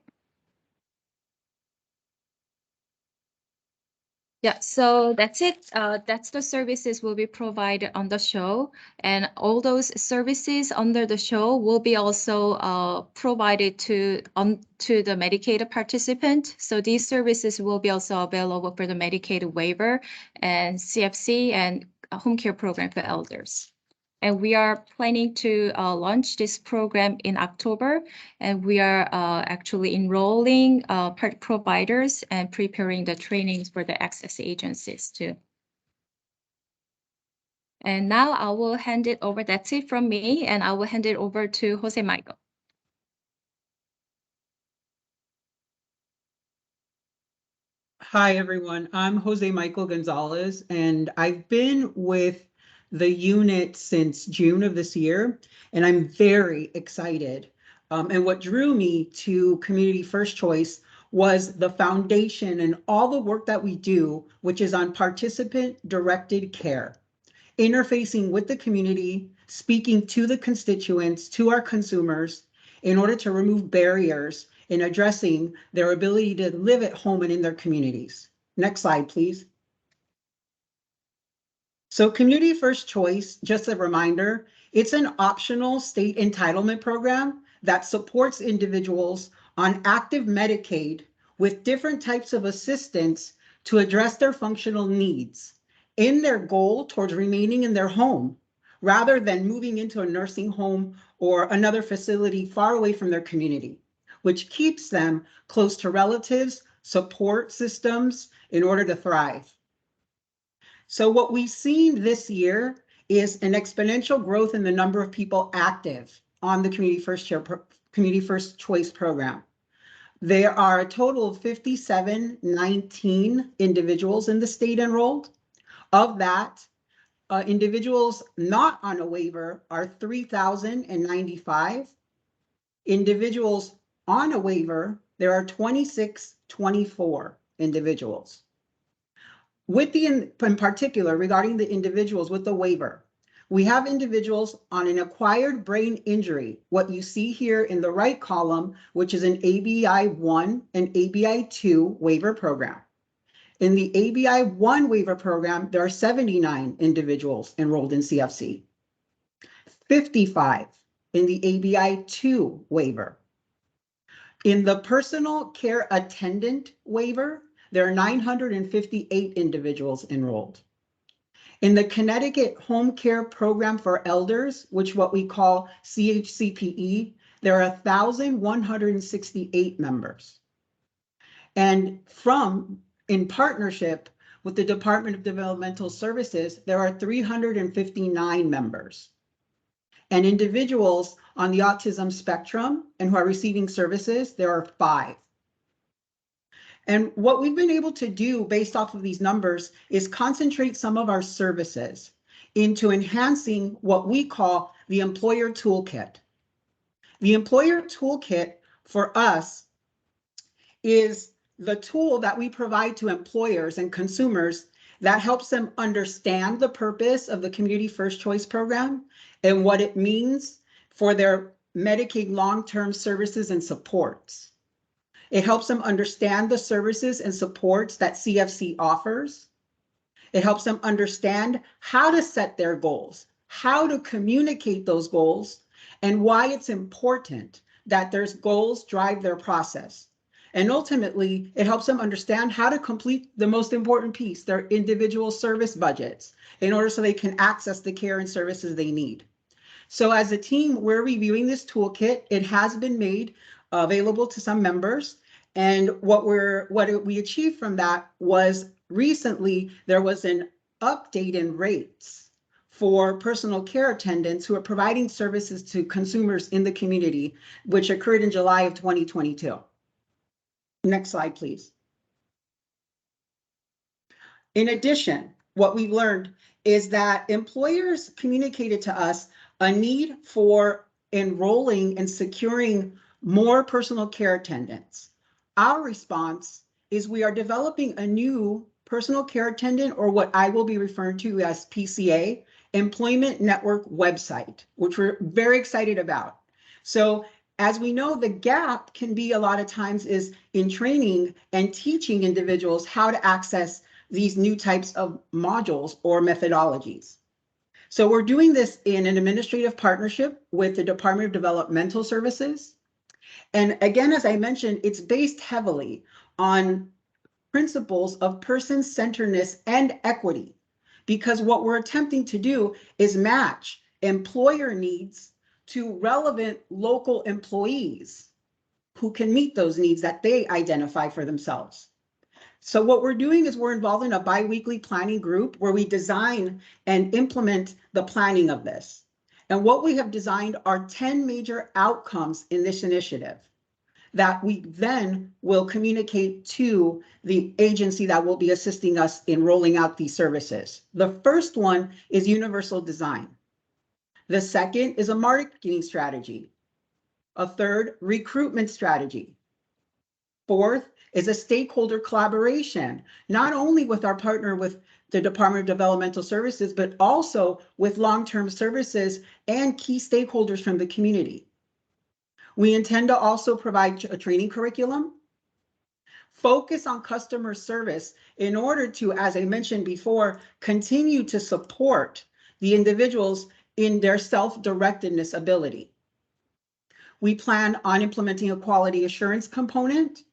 S6: Yeah, so that's it. That's the services will be provided on the show, and all those services under the show will be also provided to the Medicaid participant. So these services will be also available for the Medicaid waiver and CFC and home care program for elders. And we are planning to launch this program in October, and we are actually enrolling providers and preparing the trainings for the access agencies too. And now I will hand it over. That's it from me, and I will hand it over to Jose Michael.
S7: Hi, everyone. I'm Jose Michael Gonzalez, and I've been with the unit since June of this year, and I'm very excited. And what drew me to Community First Choice was the foundation and all the work that we do, which is on participant-directed care, interfacing with the community, speaking to the constituents, to our consumers, in order to remove barriers in addressing their ability to live at home and in their communities. Next slide, please. So Community First Choice, just a reminder, it's an optional state entitlement program that supports individuals on active Medicaid with different types of assistance to address their functional needs in their goal towards remaining in their home, rather than moving into a nursing home or another facility far away from their community, which keeps them close to relatives, support systems in order to thrive. So what we've seen this year is an exponential growth in the number of people active on the Community First Choice program. There are a total of 5,719 individuals in the state enrolled. Of that, individuals not on a waiver are 3,095. Individuals on a waiver, there are 2,624 individuals. With in particular, regarding the individuals with the waiver, we have individuals on an acquired brain injury, what you see here in the right column, which is an ABI-1 and ABI-2 waiver program. In the ABI-1 waiver program, there are 79 individuals enrolled in CFC, 55 in the ABI-2 waiver. In the personal care attendant waiver, there are 958 individuals enrolled. In the Connecticut Home Care Program for Elders, which what we call CHCPE, there are 1,168 members. And in partnership with the Department of Developmental Services, there are 359 members. And individuals on the autism spectrum and who are receiving services, there are 5. And what we've been able to do based off of these numbers is concentrate some of our services into enhancing what we call the employer toolkit. The employer toolkit for us is the tool that we provide to employers and consumers that helps them understand the purpose of the Community First Choice program and what it means for their Medicaid long-term services and supports. It helps them understand the services and supports that CFC offers. It helps them understand how to set their goals, how to communicate those goals, and why it's important that their goals drive their process. And ultimately, it helps them understand how to complete the most important piece, their individual service budgets, in order so they can access the care and services they need. So as a team, we're reviewing this toolkit. It has been made available to some members. And what we achieved from that was recently there was an update in rates for personal care attendants who are providing services to consumers in the community, which occurred in July of 2022. Next slide, please. In addition, what we've learned is that employers communicated to us a need for enrolling and securing more personal care attendants. Our response is we are developing a new personal care attendant, or what I will be referring to as PCA, Employment Network website, which we're very excited about. So as we know, the gap can be a lot of times is in training and teaching individuals how to access these new types of modules or methodologies. So we're doing this in an administrative partnership with the Department of Developmental Services. And again, as I mentioned, it's based heavily on principles of person-centeredness and equity, because what we're attempting to do is match employer needs to relevant local employees who can meet those needs that they identify for themselves. So what we're doing is we're involved in a bi-weekly planning group where we design and implement the planning of this. And what we have designed are 10 major outcomes in this initiative that we then will communicate to the agency that will be assisting us in rolling out these services. The first one is universal design. The second is a marketing strategy. A third, recruitment strategy. Fourth is a stakeholder collaboration, not only with our partner with the Department of Developmental Services, but also with long-term services and key stakeholders from the community. We intend to also provide a training curriculum, focus on customer service in order to, as I mentioned before, continue to support the individuals in their self-directedness ability. We plan on implementing a quality assurance component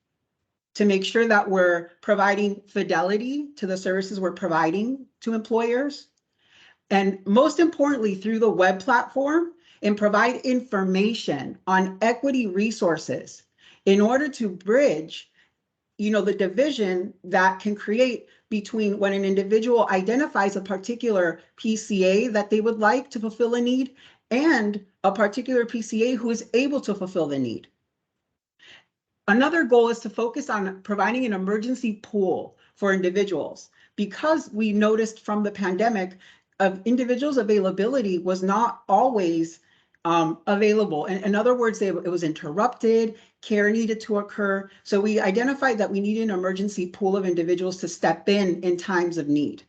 S7: to make sure that we're providing fidelity to the services we're providing to employers. And most importantly, through the web platform, and provide information on equity resources in order to bridge, the division that can create between when an individual identifies a particular PCA that they would like to fulfill a need and a particular PCA who is able to fulfill the need. Another goal is to focus on providing an emergency pool for individuals, because we noticed from the pandemic of individuals' availability was not always available. And in other words, it was interrupted, care needed to occur. So we identified that we needed an emergency pool of individuals to step in times of need.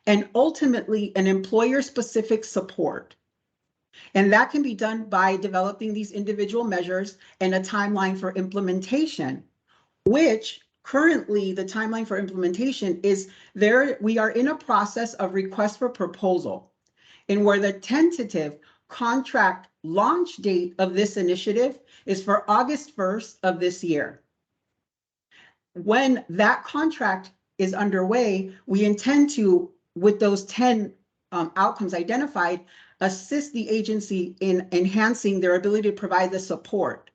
S7: And ultimately, an employer-specific support. And that can be done by developing these individual measures and a timeline for implementation, which currently the timeline for implementation is there. We are in a process of request for proposal, and where the tentative contract launch date of this initiative is for August 1st of this year. When that contract is underway, we intend to, with those 10 outcomes identified, assist the agency in enhancing their ability to provide the support.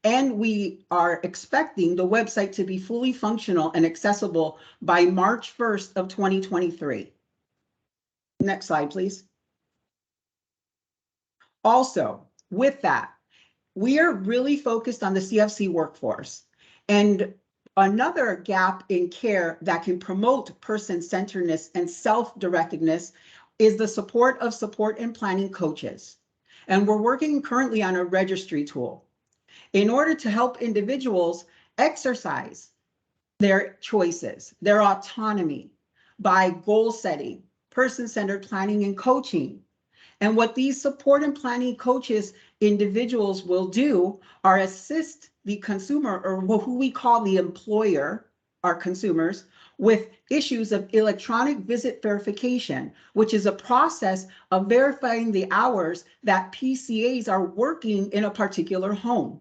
S7: And we are expecting the website to be fully functional and accessible by March 1st of 2023. Next slide, please. Also, with that, we are really focused on the CFC workforce. And another gap in care that can promote person-centeredness and self-directedness is the support of support and planning coaches. And we're working currently on a registry tool in order to help individuals exercise their choices, their autonomy by goal setting, person-centered planning and coaching. And what these support and planning coaches individuals will do are assist the consumer, or who we call the employer, our consumers, with issues of electronic visit verification, which is a process of verifying the hours that PCAs are working in a particular home,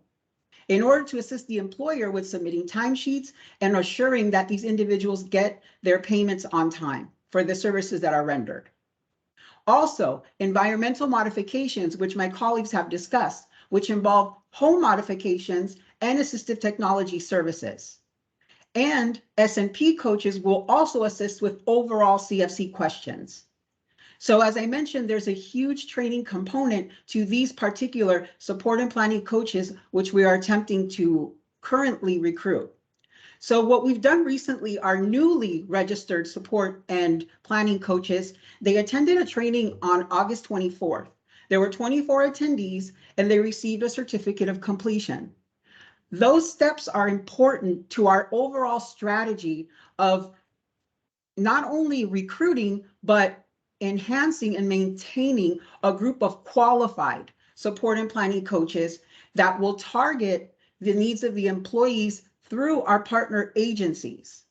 S7: in order to assist the employer with submitting timesheets and assuring that these individuals get their payments on time for the services that are rendered. Also, environmental modifications, which my colleagues have discussed, which involve home modifications and assistive technology services. And S&P coaches will also assist with overall CFC questions. So as I mentioned, there's a huge training component to these particular support and planning coaches, which we are attempting to currently recruit. So what we've done recently, our newly registered support and planning coaches, they attended a training on August 24th. There were 24 attendees and they received a certificate of completion. Those steps are important to our overall strategy of not only recruiting, but enhancing and maintaining a group of qualified support and planning coaches that will target the needs of the employees through our partner agencies.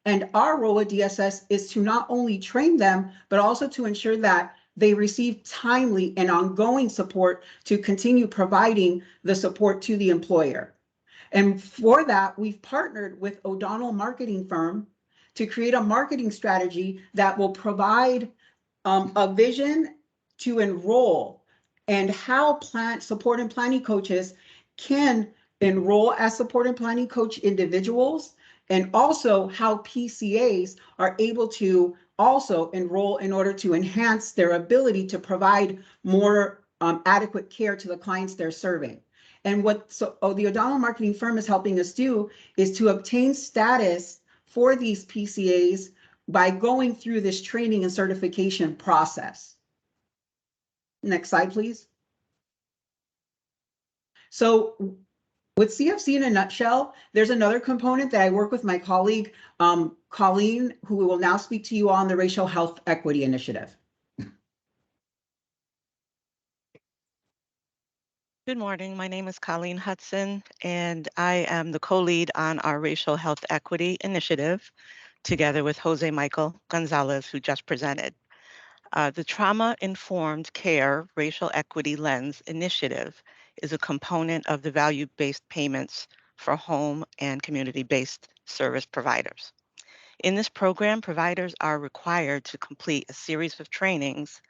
S7: And our role at DSS is to not only train them, but also to ensure that they receive timely and ongoing support to continue providing the support to the employer. And for that, we've partnered with O'Donnell Marketing Firm to create a marketing strategy that will provide a vision to enroll and how support and planning coaches can enroll as support and planning coach individuals, and also how PCAs are able to also enroll in order to enhance their ability to provide more adequate care to the clients they're serving. And what the O'Donnell Marketing Firm is helping us do is to obtain status for these PCAs by going through this training and certification process. Next slide, please. So with CFC in a nutshell, there's another component that I work with my colleague, Colleen, who will now speak to you on the Racial Health Equity Initiative.
S8: Good morning. My name is Colleen Hudson, and I am the co-lead on our Racial Health Equity Initiative, together with Jose Michael Gonzalez, who just presented. The Trauma-Informed Care Racial Equity Lens Initiative is a component of the value-based payments for home and community-based service providers. In this program, providers are required to complete a series of trainings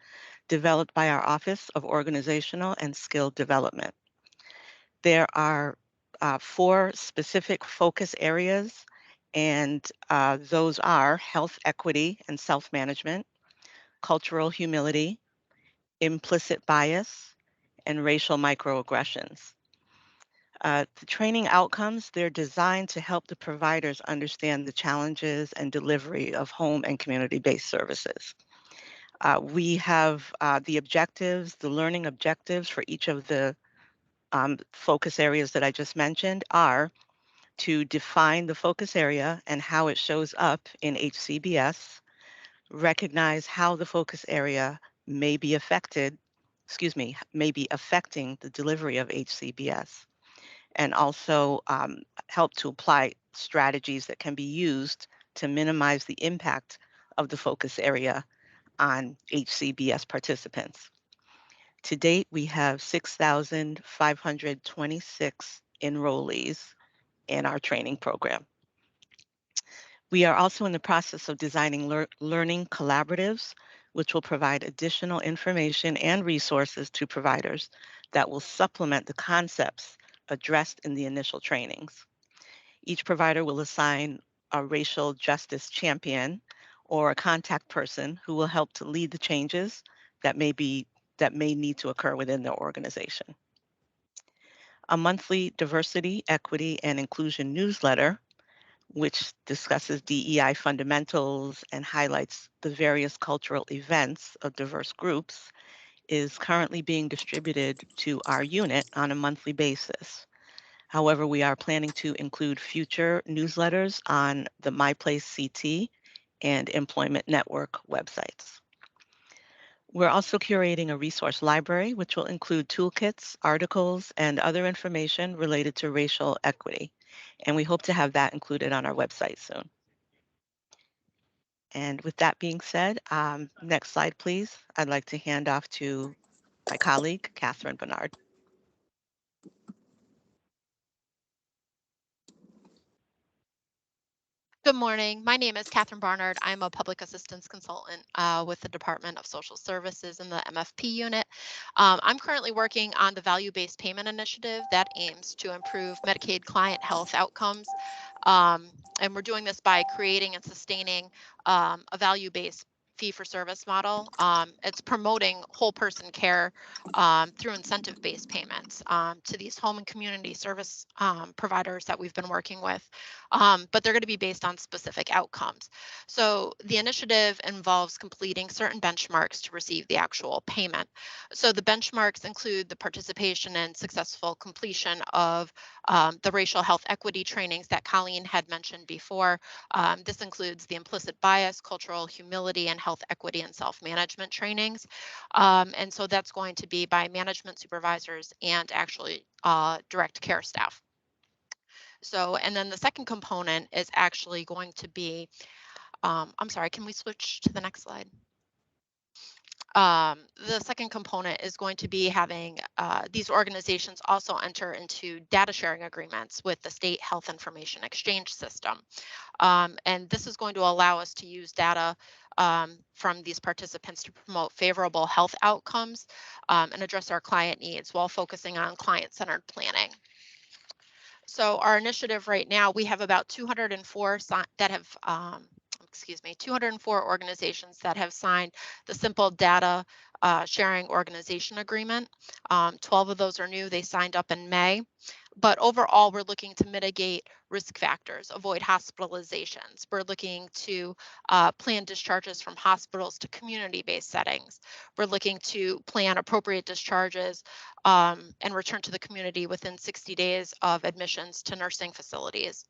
S8: developed by our Office of Organizational and Skill Development. There are 4 specific focus areas, and those are health equity and self-management, cultural humility, implicit bias, and racial microaggressions. The training outcomes, they're designed to help the providers understand the challenges and delivery of home and community-based services. We have the objectives, the learning objectives for each of the focus areas that I just mentioned are to define the focus area and how it shows up in HCBS, recognize how the focus area may be affecting the delivery of HCBS, and also help to apply strategies that can be used to minimize the impact of the focus area on HCBS participants. To date, we have 6,526 enrollees in our training program. We are also in the process of designing learning collaboratives, which will provide additional information and resources to providers that will supplement the concepts addressed in the initial trainings. Each provider will assign a racial justice champion or a contact person who will help to lead the changes that may need to occur within their organization. A monthly diversity, equity, and inclusion newsletter, which discusses DEI fundamentals and highlights the various cultural events of diverse groups, is currently being distributed to our unit on a monthly basis. However, we are planning to include future newsletters on the MyPlace CT and Employment Network websites. We're also curating a resource library, which will include toolkits, articles, and other information related to racial equity. And we hope to have that included on our website soon. And with that being said, next slide, please. I'd like to hand off to my colleague, Catherine Bernard.
S9: Good morning. My name is Catherine Barnard. I'm a public assistance consultant with the Department of Social Services in the MFP unit. I'm currently working on the value-based payment initiative that aims to improve Medicaid client health outcomes. And we're doing this by creating and sustaining a value-based fee-for-service model. It's promoting whole person care through incentive-based payments to these home and community service providers that we've been working with, but they're going to be based on specific outcomes. So the initiative involves completing certain benchmarks to receive the actual payment. So the benchmarks include the participation and successful completion of the racial health equity trainings that Colleen had mentioned before. This includes the implicit bias, cultural humility, and health equity and self-management trainings. And so that's going to be by management supervisors and actually direct care staff. So, and then the second component is actually going to be, I'm sorry, can we switch to the next slide? The second component is going to be having these organizations also enter into data sharing agreements with the state health information exchange system. And this is going to allow us to use data from these participants to promote favorable health outcomes and address our client needs while focusing on client-centered planning. So our initiative right now, we have about 204 that have, 204 organizations that have signed the Simple Data Sharing Organization Agreement. 12 of those are new. They signed up in May. But overall, we're looking to mitigate risk factors, avoid hospitalizations. We're looking to plan discharges from hospitals to community-based settings. We're looking to plan appropriate discharges and return to the community within 60 days of admissions to nursing facilities.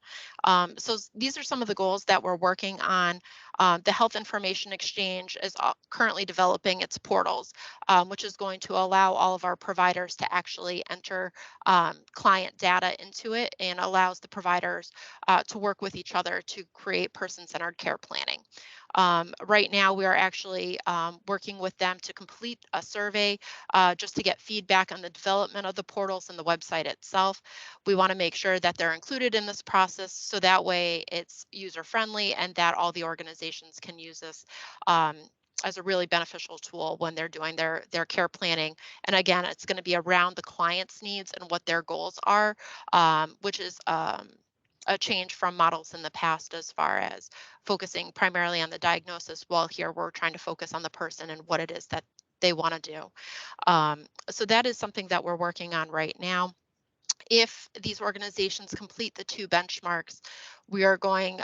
S9: So these are some of the goals that we're working on. The Health Information Exchange is currently developing its portals, which is going to allow all of our providers to actually enter client data into it and allows the providers to work with each other to create person-centered care planning. Right now, we are actually working with them to complete a survey just to get feedback on the development of the portals and the website itself. We want to make sure that they're included in this process so that way it's user-friendly and that all the organizations can use this as a really beneficial tool when they're doing their care planning. And again, it's going to be around the client's needs and what their goals are, which is a change from models in the past as far as focusing primarily on the diagnosis, while here we're trying to focus on the person and what it is that they want to do. So that is something that we're working on right now. If these organizations complete the 2 benchmarks, we are going,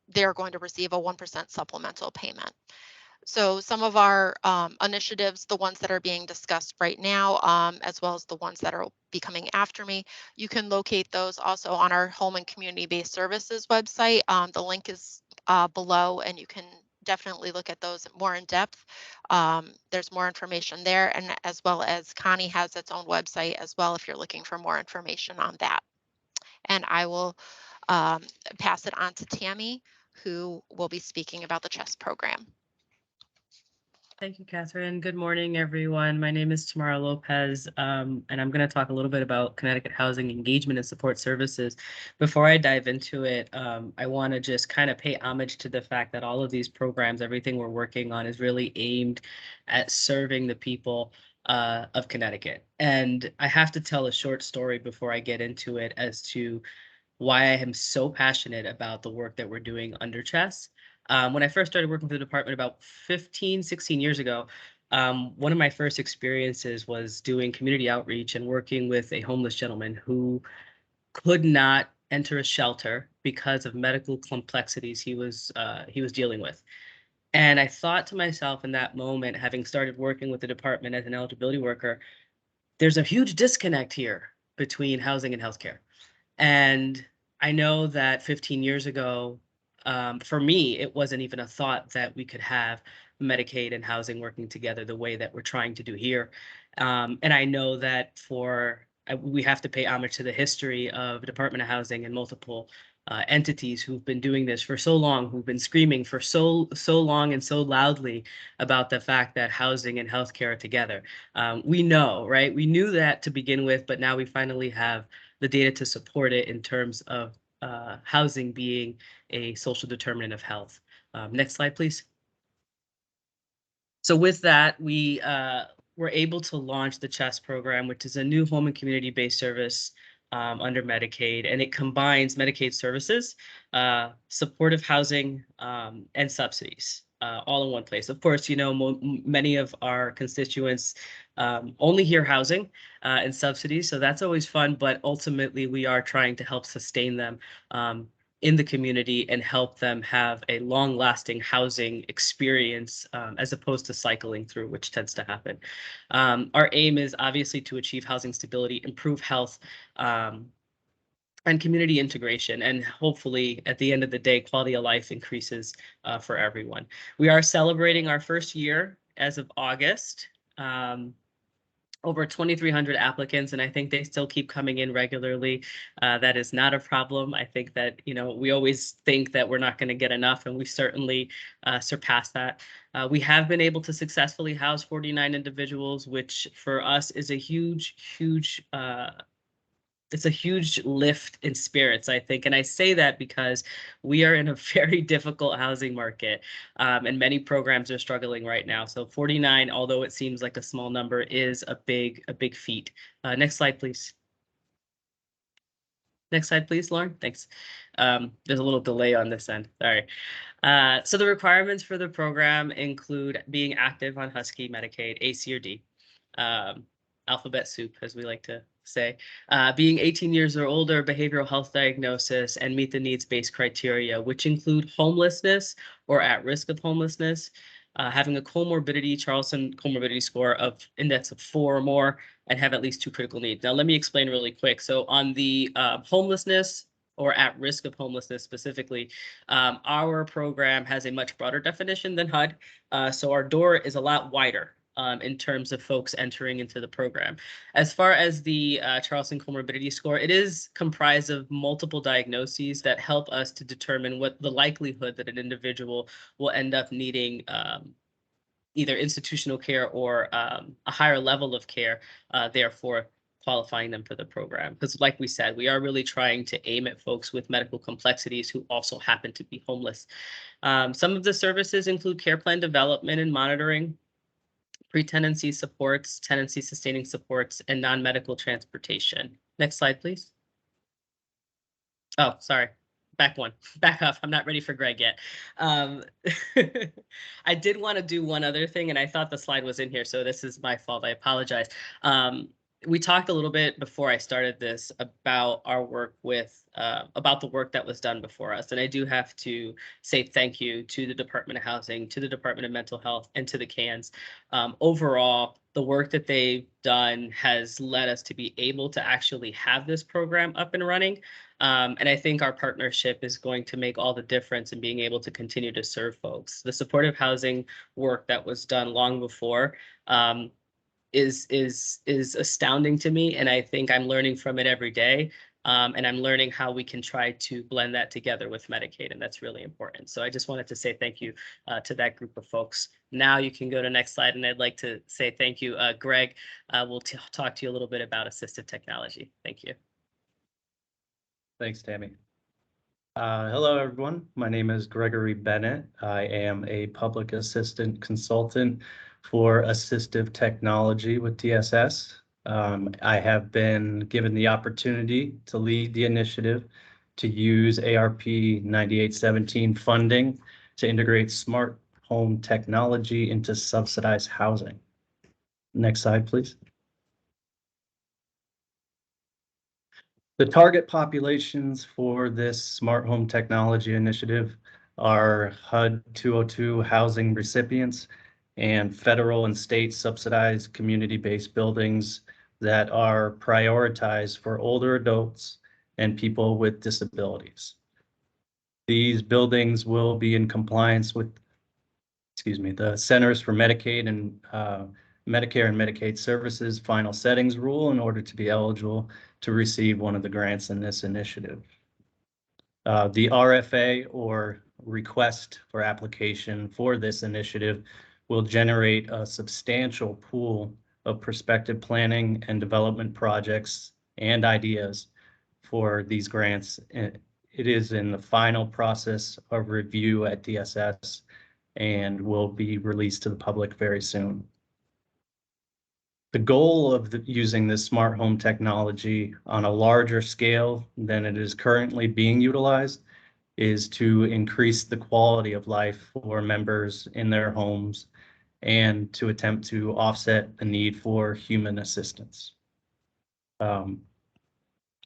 S9: they're going to receive a 1% supplemental payment. So some of our initiatives, the ones that are being discussed right now, as well as the ones that are be coming after me, you can locate those also on our home and community-based services website. The link is below, and you can definitely look at those more in depth. There's more information there, and as well as Connie has its own website as well if you're looking for more information on that. And I will pass it on to Tammy, who will be speaking about the CHESS program.
S10: Thank you, Catherine. Good morning, everyone. My name is Tamara Lopez, and I'm going to talk a little bit about Connecticut Housing Engagement and Support Services. Before I dive into it, I want to just kind of pay homage to the fact that all of these programs, everything we're working on is really aimed at serving the people of Connecticut. And I have to tell a short story before I get into it as to why I am so passionate about the work that we're doing under CHESS. When I first started working for the department about 15, 16 years ago, one of my first experiences was doing community outreach and working with a homeless gentleman who could not enter a shelter because of medical complexities he was dealing with. And I thought to myself in that moment, having started working with the department as an eligibility worker, there's a huge disconnect here between housing and healthcare. And I know that 15 years ago, for me, it wasn't even a thought that we could have Medicaid and housing working together the way that we're trying to do here. And I know that we have to pay homage to the history of Department of Housing and multiple entities who've been doing this for so long, who've been screaming for so long and so loudly about the fact that housing and healthcare are together. We know, right? We knew that to begin with, but now we finally have the data to support it in terms of housing being a social determinant of health. Next slide, please. So with that, we were able to launch the CHESS program, which is a new home and community-based service under Medicaid, and it combines Medicaid services, supportive housing, and subsidies. All in one place. Of course, you know, many of our constituents only hear housing and subsidies, so that's always fun, but ultimately we are trying to help sustain them in the community and help them have a long-lasting housing experience as opposed to cycling through, which tends to happen. Our aim is obviously to achieve housing stability, improve health, and community integration, and hopefully at the end of the day, quality of life increases for everyone. We are celebrating our first year as of August. over 2,300 applicants, and I think they still keep coming in regularly. That is not a problem. I think that, we always think that we're not going to get enough, and we certainly surpassed that. We have been able to successfully house 49 individuals, which for us is a huge, huge it's a huge lift in spirits, I think. And I say that because we are in a very difficult housing market, and many programs are struggling right now. So 49, although it seems like a small number, is a big feat. Next slide, please. Next slide, please, Lauren. Thanks. There's a little delay on this end. Sorry. So the requirements for the program include being active on Husky, Medicaid, AC or D, alphabet soup, as we like to say, being 18 years or older, behavioral health diagnosis, and meet the needs-based criteria, which include homelessness or at risk of homelessness, having a comorbidity, Charlson comorbidity score of index of 4 or more, and have at least 2 critical needs. Now, let me explain really quick. So on the homelessness or at risk of homelessness specifically, our program has a much broader definition than HUD. So our door is a lot wider in terms of folks entering into the program. As far as the Charlson comorbidity score, it is comprised of multiple diagnoses that help us to determine what the likelihood that an individual will end up needing either institutional care or a higher level of care, therefore qualifying them for the program. Because like we said, we are really trying to aim at folks with medical complexities who also happen to be homeless. Some of the services include care plan development and monitoring, pre-tenancy supports, tenancy sustaining supports, and non-medical transportation. Next slide, please. Oh, sorry. Back up. I'm not ready for Greg yet. I did want to do one other thing, and I thought the slide was in here, so this is my fault. I apologize. We talked a little bit before I started this about our work with, about the work that was done before us. And I do have to say thank you to the Department of Housing, to the Department of Mental Health, and to the CANs. Overall, the work that they've done has led us to be able to actually have this program up and running. And I think our partnership is going to make all the difference in being able to continue to serve folks. The supportive housing work that was done long before is astounding to me, and I think I'm learning from it every day. And I'm learning how we can try to blend that together with Medicaid, and that's really important. So I just wanted to say thank you to that group of folks. Now you can go to next slide, and I'd like to say thank you. Greg will talk to you a little bit about assistive technology. Thank you.
S11: Thanks, Tammy. Hello, everyone. My name is Gregory Bennett. I am a public assistant consultant for assistive technology with DSS. I have been given the opportunity to lead the initiative to use ARP 9817 funding to integrate smart home technology into subsidized housing. Next slide, please. The target populations for this smart home technology initiative are HUD 202 housing recipients and federal and state subsidized community-based buildings that are prioritized for older adults and people with disabilities. These buildings will be in compliance with, the Centers for Medicaid and Medicare and Medicaid Services final settings rule in order to be eligible to receive one of the grants in this initiative. The RFA, or request for application for this initiative, will generate a substantial pool of prospective planning and development projects and ideas for these grants. It is in the final process of review at DSS and will be released to the public very soon. The goal of using this smart home technology on a larger scale than it is currently being utilized is to increase the quality of life for members in their homes and to attempt to offset the need for human assistance.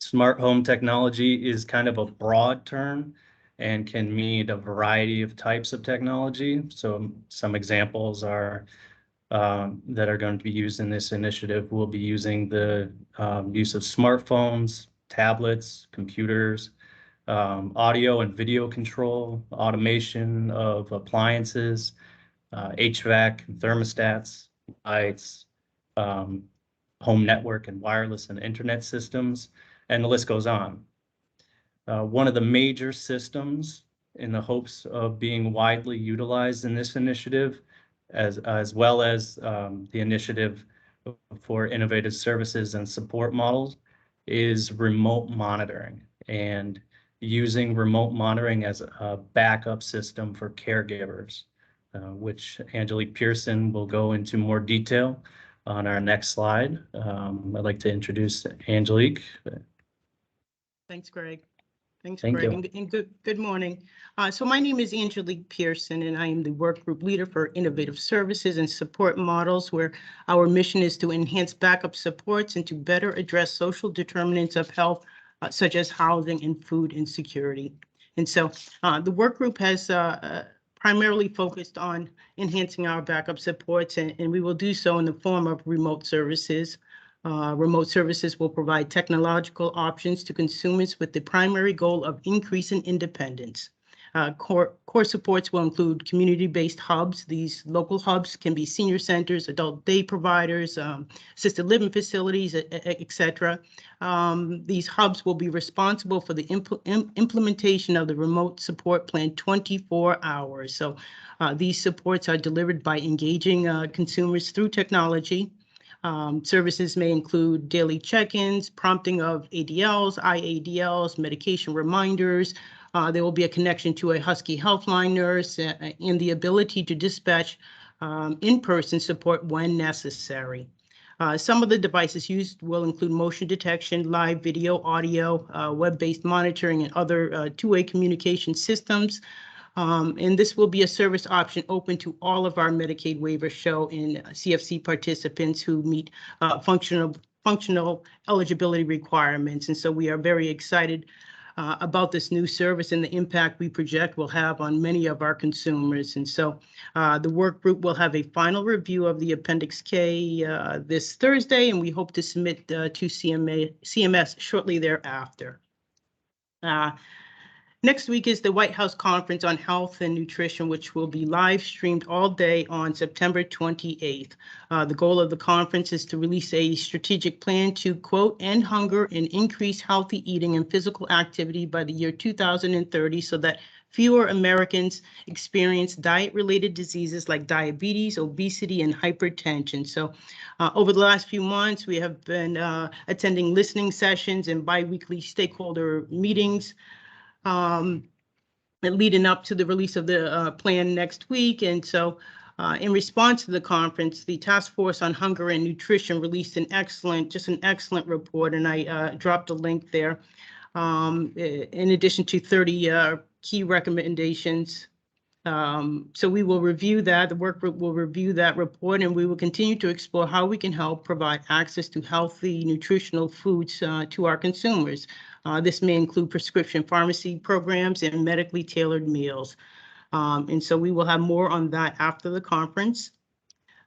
S11: Smart home technology is kind of a broad term and can mean a variety of types of technology. So some examples are that are going to be used in this initiative. We'll be using the use of smartphones, tablets, computers, audio and video control, automation of appliances, HVAC, thermostats, lights, home network and wireless and internet systems, and the list goes on. One of the major systems in the hopes of being widely utilized in this initiative, as well as the initiative for innovative services and support models, is remote monitoring, and using remote monitoring as a backup system for caregivers, which Angelique Pearson will go into more detail on our next slide. I'd like to introduce Angelique.
S12: Thanks, Greg. Thanks,
S11: Thank
S12: Greg,
S11: you.
S12: and good morning. So my name is Angelique Pearson, and I am the work group leader for innovative services and support models, where our mission is to enhance backup supports and to better address social determinants of health, such as housing and food insecurity. And so the work group has primarily focused on enhancing our backup supports, and we will do so in the form of remote services. Remote services will provide technological options to consumers with the primary goal of increasing independence. Core supports will include community-based hubs. These local hubs can be senior centers, adult day providers, assisted living facilities, etc. These hubs will be responsible for the implementation of the remote support plan 24 hours. So these supports are delivered by engaging consumers through technology. Services may include daily check-ins, prompting of ADLs, IADLs, medication reminders. There will be a connection to a Husky Healthline nurse and the ability to dispatch in-person support when necessary. Some of the devices used will include motion detection, live video, audio, web-based monitoring, and other two-way communication systems. And this will be a service option open to all of our Medicaid waiver show and CFC participants who meet functional eligibility requirements. And so we are very excited about this new service and the impact we project will have on many of our consumers. And so the work group will have a final review of the Appendix K this Thursday, and we hope to submit to CMS shortly thereafter. Next week is the White House Conference on Health and Nutrition, which will be live streamed all day on September 28th. The goal of the conference is to release a strategic plan to, quote, end hunger and increase healthy eating and physical activity by the year 2030 so that fewer Americans experience diet-related diseases like diabetes, obesity, and hypertension. So over the last few months, we have been attending listening sessions and bi-weekly stakeholder meetings leading up to the release of the plan next week. And so in response to the conference, the Task Force on Hunger and Nutrition released an excellent report, and I dropped a link there. In addition to 30 key recommendations. So we will review that, the work group will review that report, and we will continue to explore how we can help provide access to healthy, nutritional foods to our consumers. This may include prescription pharmacy programs and medically tailored meals. And so we will have more on that after the conference.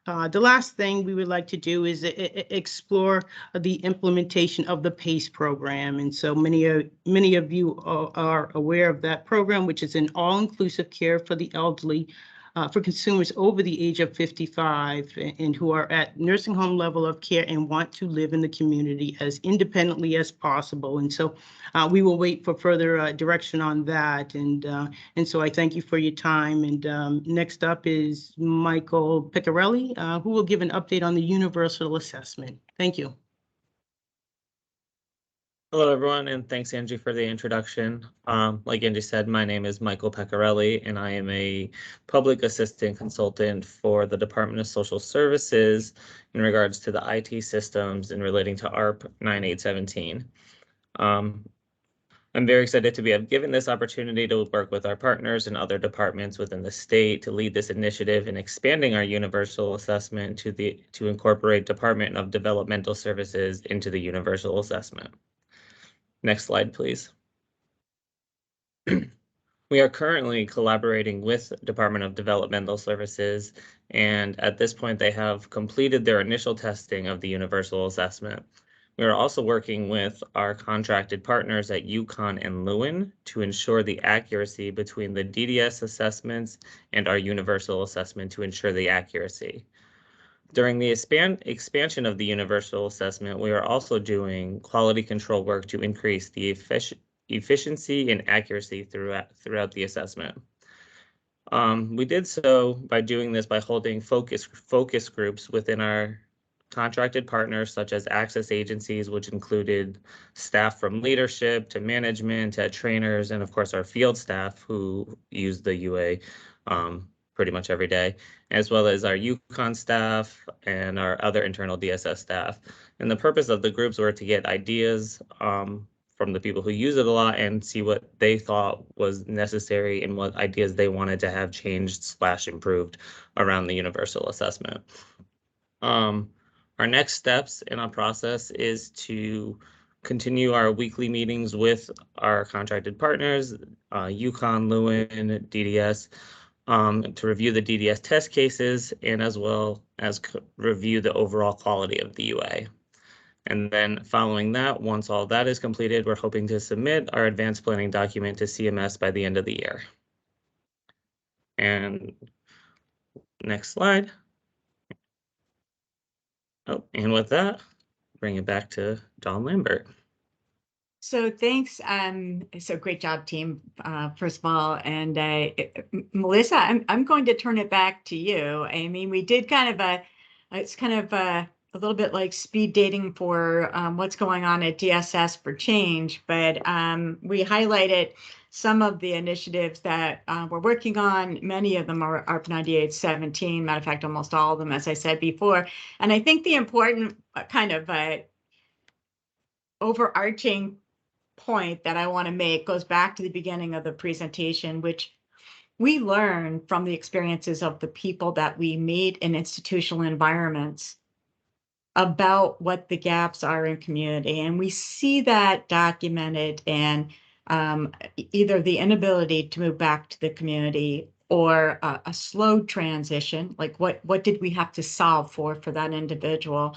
S12: The last thing we would like to do is explore the implementation of the PACE program. And so many of you are aware of that program, which is an all-inclusive care for the elderly for consumers over the age of 55 and who are at nursing home level of care and want to live in the community as independently as possible. And so we will wait for further direction on that. And so I thank you for your time. And next up is Michael Piccarelli, who will give an update on the universal assessment. Thank you.
S13: Hello, everyone, and thanks, Angie, for the introduction. Like Angie said, my name is Michael Piccarelli, and I am a public assistant consultant for the Department of Social Services in regards to the IT systems and relating to ARP 9817. I'm very excited to be given this opportunity to work with our partners and other departments within the state to lead this initiative in expanding our universal assessment to incorporate Department of Developmental Services into the universal assessment. Next slide, please. We are currently collaborating with Department of Developmental Services, and at this point, they have completed their initial testing of the universal assessment. We are also working with our contracted partners at UConn and Lewin to ensure the accuracy between the DDS assessments and our universal assessment to ensure the accuracy. During the expansion of the universal assessment, we are also doing quality control work to increase the efficiency and accuracy throughout the assessment. We did so by doing this by holding focus groups within our contracted partners, such as access agencies, which included staff from leadership to management to trainers, and of course our field staff who use the UA pretty much every day, as well as our Yukon staff and our other internal DSS staff. And the purpose of the groups were to get ideas from the people who use it a lot and see what they thought was necessary and what ideas they wanted to have changed / improved around the universal assessment. Our next steps in our process is to continue our weekly meetings with our contracted partners, Yukon, Lewin, DDS, to review the DDS test cases and as well as review the overall quality of the UA. And then following that, once all that is completed, we're hoping to submit our advanced planning document to CMS by the end of the year. And next slide. Oh, and with that, bring it back to Dawn Lambert.
S4: So thanks. So great job, team, first of all. And Melissa, I'm going to turn it back to you. I mean, we did kind of it's kind of a little bit like speed dating for what's going on at DSS for change, but we highlighted some of the initiatives that we're working on. Many of them are ARP 9817, matter of fact, almost all of them, as I said before. And I think the important kind of overarching point that I want to make goes back to the beginning of the presentation, which we learn from the experiences of the people that we meet in institutional environments about what the gaps are in community. And we see that documented in either the inability to move back to the community or a slow transition, like what did we have to solve for that individual.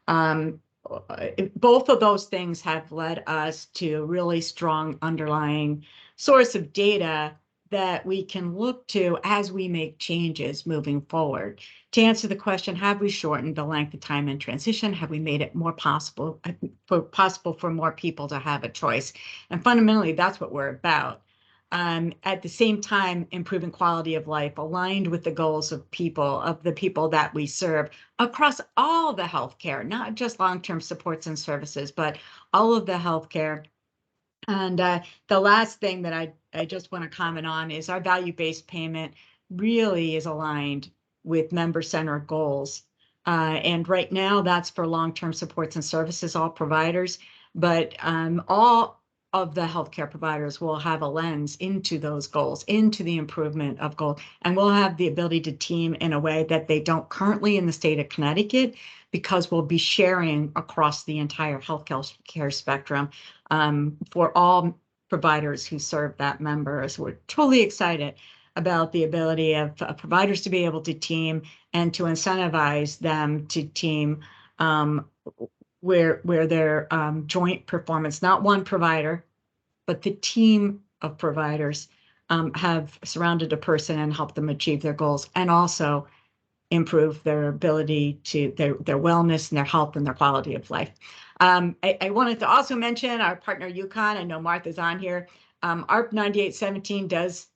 S4: Both of those things have led us to a really strong underlying source of data that we can look to as we make changes moving forward. To answer the question, have we shortened the length of time in transition? Have we made it more possible for more people to have a choice? And fundamentally, that's what we're about. At the same time, improving quality of life aligned with the goals of the people that we serve across all the healthcare, not just long-term supports and services, but all of the healthcare. And the last thing that I just want to comment on is our value-based payment really is aligned with member-centered goals. And right now that's for long-term supports and services, all providers, but all of the healthcare providers will have a lens into those goals, into the improvement of goals, and we'll have the ability to team in a way that they don't currently in the state of Connecticut, because we'll be sharing across the entire healthcare spectrum for all providers who serve that member. So we're totally excited about the ability of providers to be able to team and to incentivize them to team where their joint performance, not one provider, but the team of providers have surrounded a person and helped them achieve their goals, and also improve their ability to their wellness and their health and their quality of life. I wanted to also mention our partner Yukon. I know Martha's on here. ARP 9817 does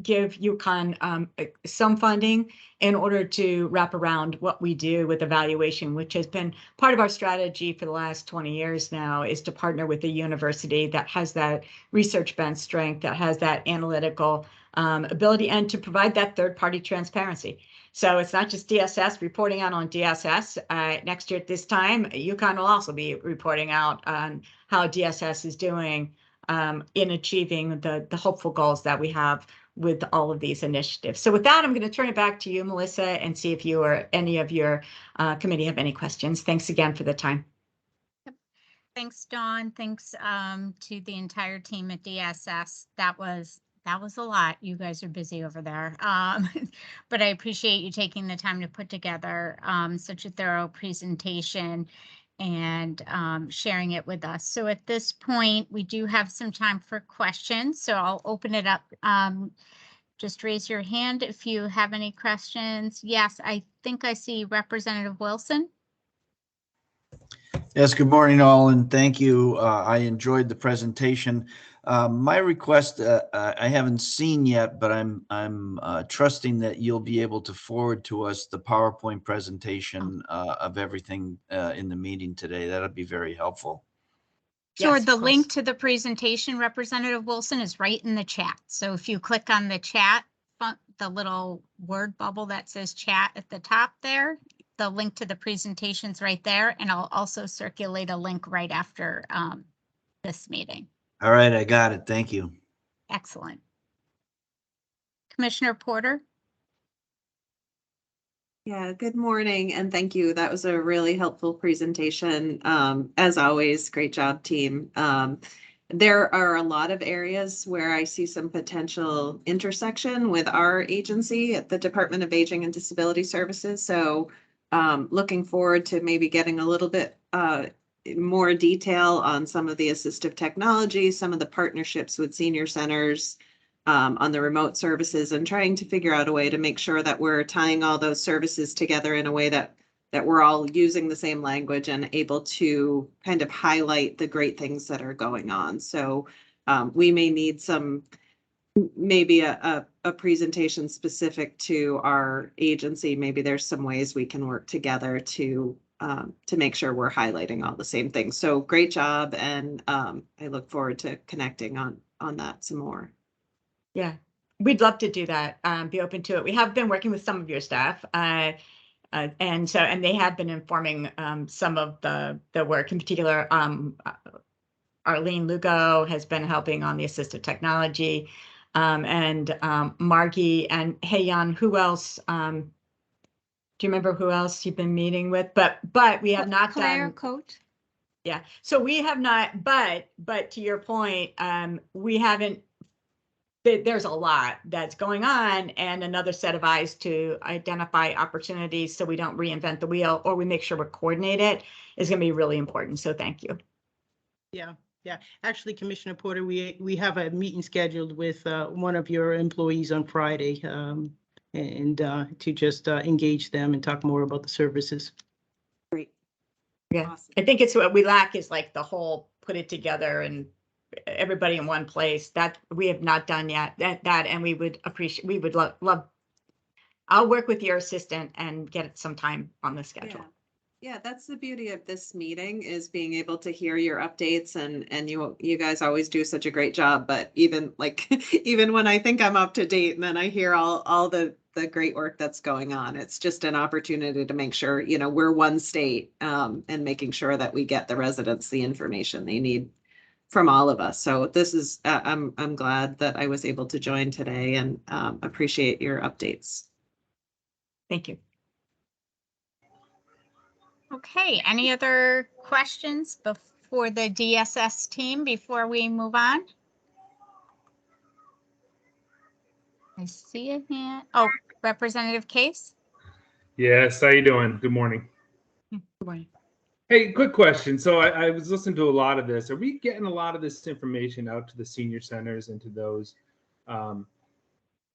S4: give Yukon some funding in order to wrap around what we do with evaluation, which has been part of our strategy for the last 20 years now, is to partner with a university that has that research bench strength, that has that analytical ability, and to provide that third-party transparency. So it's not just DSS reporting out on DSS. Next year at this time, Yukon will also be reporting out on how DSS is doing in achieving the hopeful goals that we have with all of these initiatives. So with that, I'm going to turn it back to you, Melissa, and see if you or any of your committee have any questions. Thanks again for the time.
S1: Thanks, Dawn. Thanks to the entire team at DSS. That was a lot. You guys are busy over there. But I appreciate you taking the time to put together such a thorough presentation and sharing it with us. So at this point, we do have some time for questions. So I'll open it up. Just raise your hand if you have any questions. Yes, I think I see Representative Wilson.
S14: Yes, good morning all, and thank you. I enjoyed the presentation. My request, I haven't seen yet, but I'm trusting that you'll be able to forward to us the PowerPoint presentation of everything in the meeting today. That'd be very helpful.
S1: Sure,
S4: Yes,
S1: the
S4: of
S1: link
S4: course.
S1: to the presentation, Representative Wilson, is right in the chat. So if you click on the chat, the little word bubble that says chat at the top there, the link to the presentation's right there, and I'll also circulate a link right after this meeting.
S14: All right, I got it. Thank you.
S1: Excellent. Commissioner Porter?
S15: Yeah, good morning and thank you. That was a really helpful presentation. As always, great job, team. There are a lot of areas where I see some potential intersection with our agency at the Department of Aging and Disability Services. So looking forward to maybe getting a little bit more detail on some of the assistive technology, some of the partnerships with senior centers, on the remote services, and trying to figure out a way to make sure that we're tying all those services together in a way that we're all using the same language and able to kind of highlight the great things that are going on. So we may need maybe a presentation specific to our agency. Maybe there's some ways we can work together to make sure we're highlighting all the same things. So great job, and I look forward to connecting on that some more.
S4: Yeah, we'd love to do that. Be open to it. We have been working with some of your staff, and they have been informing some of the work. In particular, Arlene Lugo has been helping on the assistive technology, and Margie and Heian. Who else? Do you remember who else you've been meeting with? But we have not
S1: Claire
S4: done.
S1: Coat.
S4: Yeah, so we have not. But to your point, we haven't. There's a lot that's going on, and another set of eyes to identify opportunities so we don't reinvent the wheel, or we make sure we're coordinated, is going to be really important. So thank you.
S12: Yeah. Actually, Commissioner Porter, we have a meeting scheduled with one of your employees on Friday, and to just engage them and talk more about the services.
S15: Great.
S4: Yeah,
S15: Awesome.
S4: I think it's what we lack is like the whole put it together and everybody in one place. That we have not done yet. And we would appreciate. We would love. I'll work with your assistant and get some time on the schedule.
S15: Yeah, that's the beauty of this meeting, is being able to hear your updates, and you guys always do such a great job. But even even when I think I'm up to date, and then I hear all the great work that's going on, it's just an opportunity to make sure, we're one state, and making sure that we get the residents the information they need from all of us. So this is, I'm glad that I was able to join today, and appreciate your updates.
S4: Thank you.
S1: Okay, any other questions for the DSS team before we move on? I see a hand. Oh, Representative Case?
S16: Yes, how you doing? Good morning.
S4: Good morning.
S16: Hey, quick question. So I was listening to a lot of this. Are we getting a lot of this information out to the senior centers and to those?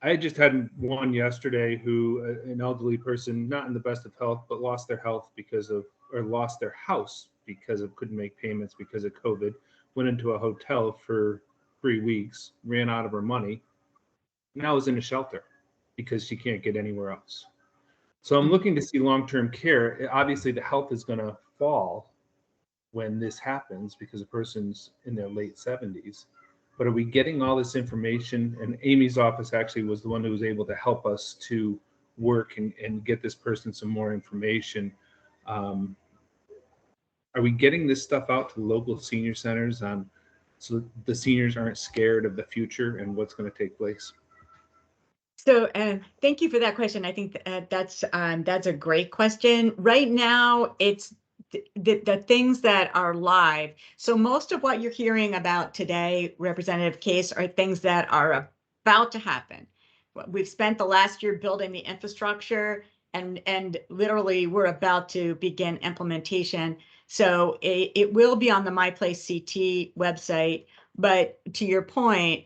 S16: I just had one yesterday who, an elderly person, not in the best of health, but lost their health lost their house because of couldn't make payments because of COVID, went into a hotel for 3 weeks, ran out of her money, now is in a shelter because she can't get anywhere else. So I'm looking to see long-term care. Obviously, the health is going to fall when this happens because a person's in their late 70s. But are we getting all this information? And Amy's office actually was the one who was able to help us to work and get this person some more information. Are we getting this stuff out to the local senior centers so the seniors aren't scared of the future and what's going to take place?
S4: So thank you for that question. I think that's a great question. Right now, it's the things that are live. So most of what you're hearing about today, Representative Case, are things that are about to happen. We've spent the last year building the infrastructure, and literally we're about to begin implementation. So it will be on the My Place CT website. But to your point,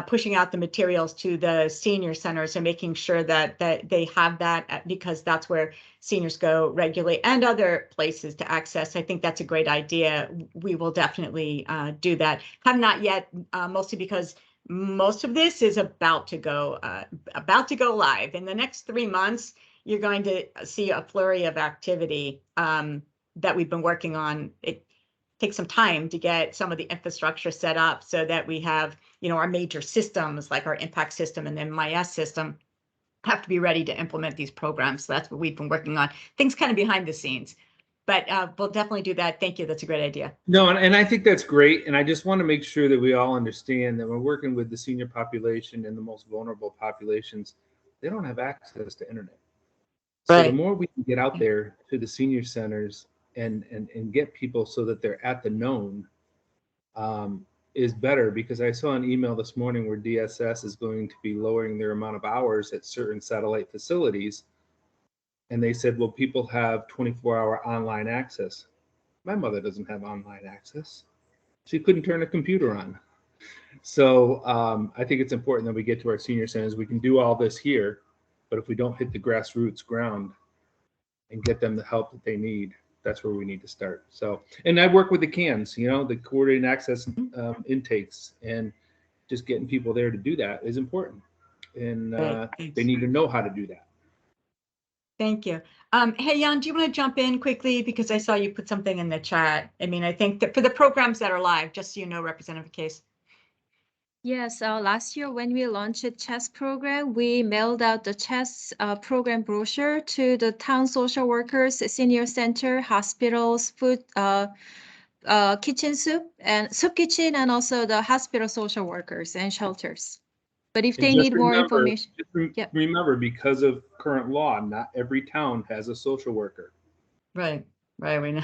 S4: pushing out the materials to the senior centers and making sure that they have that, because that's where seniors go regularly and other places to access. I think that's a great idea. We will definitely do that. Have not yet, mostly because most of this is about to go live. In the next 3 months, you're going to see a flurry of activity that we've been working on. It takes some time to get some of the infrastructure set up so that we have, our major systems like our impact system and the MIS system have to be ready to implement these programs. So that's what we've been working on. Things kind of behind the scenes, but we'll definitely do that. Thank you. That's a great idea.
S16: No, and I think that's great. And I just want to make sure that we all understand that we're working with the senior population and the most vulnerable populations. They don't have access to internet. So the more we can get out there to the senior centers and get people so that they're at the known is better, because I saw an email this morning where DSS is going to be lowering their amount of hours at certain satellite facilities. And they said, well, people have 24-hour online access. My mother doesn't have online access. She couldn't turn a computer on. So I think it's important that we get to our senior centers. We can do all this here, but if we don't hit the grassroots ground and get them the help that they need, that's where we need to start. So, and I work with the CANs, the coordinated access intakes, and just getting people there to do that is important. And they need to know how to do that.
S4: Thank you. Hey, Jan, do you want to jump in quickly? Because I saw you put something in the chat. I mean, I think that for the programs that are live, just so you know, Representative Case.
S6: Yes, last year when we launched a CHESS program, we mailed out the CHESS program brochure to the town social workers, senior center, hospitals, food, kitchen soup kitchen, and also the hospital social workers and shelters. But if they need more information.
S16: Remember, because of current law, not every town has a social worker.
S4: Right, we know.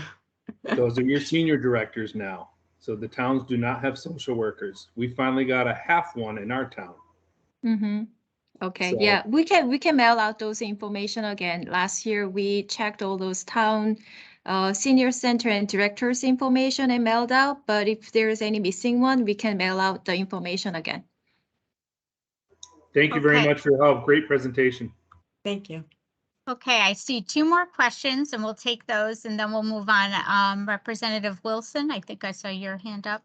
S16: Those are your senior directors now. So the towns do not have social workers. We finally got a half one in our town.
S6: Mm-hmm. Okay,
S16: So,
S6: yeah, we can mail out those information again. Last year, we checked all those town senior center and directors information and mailed out. But if there is any missing one, we can mail out the information again.
S16: Thank you very much for your help. Great presentation.
S4: Thank you.
S1: Okay, I see 2 more questions and we'll take those and then we'll move on. Representative Wilson, I think I saw your hand up.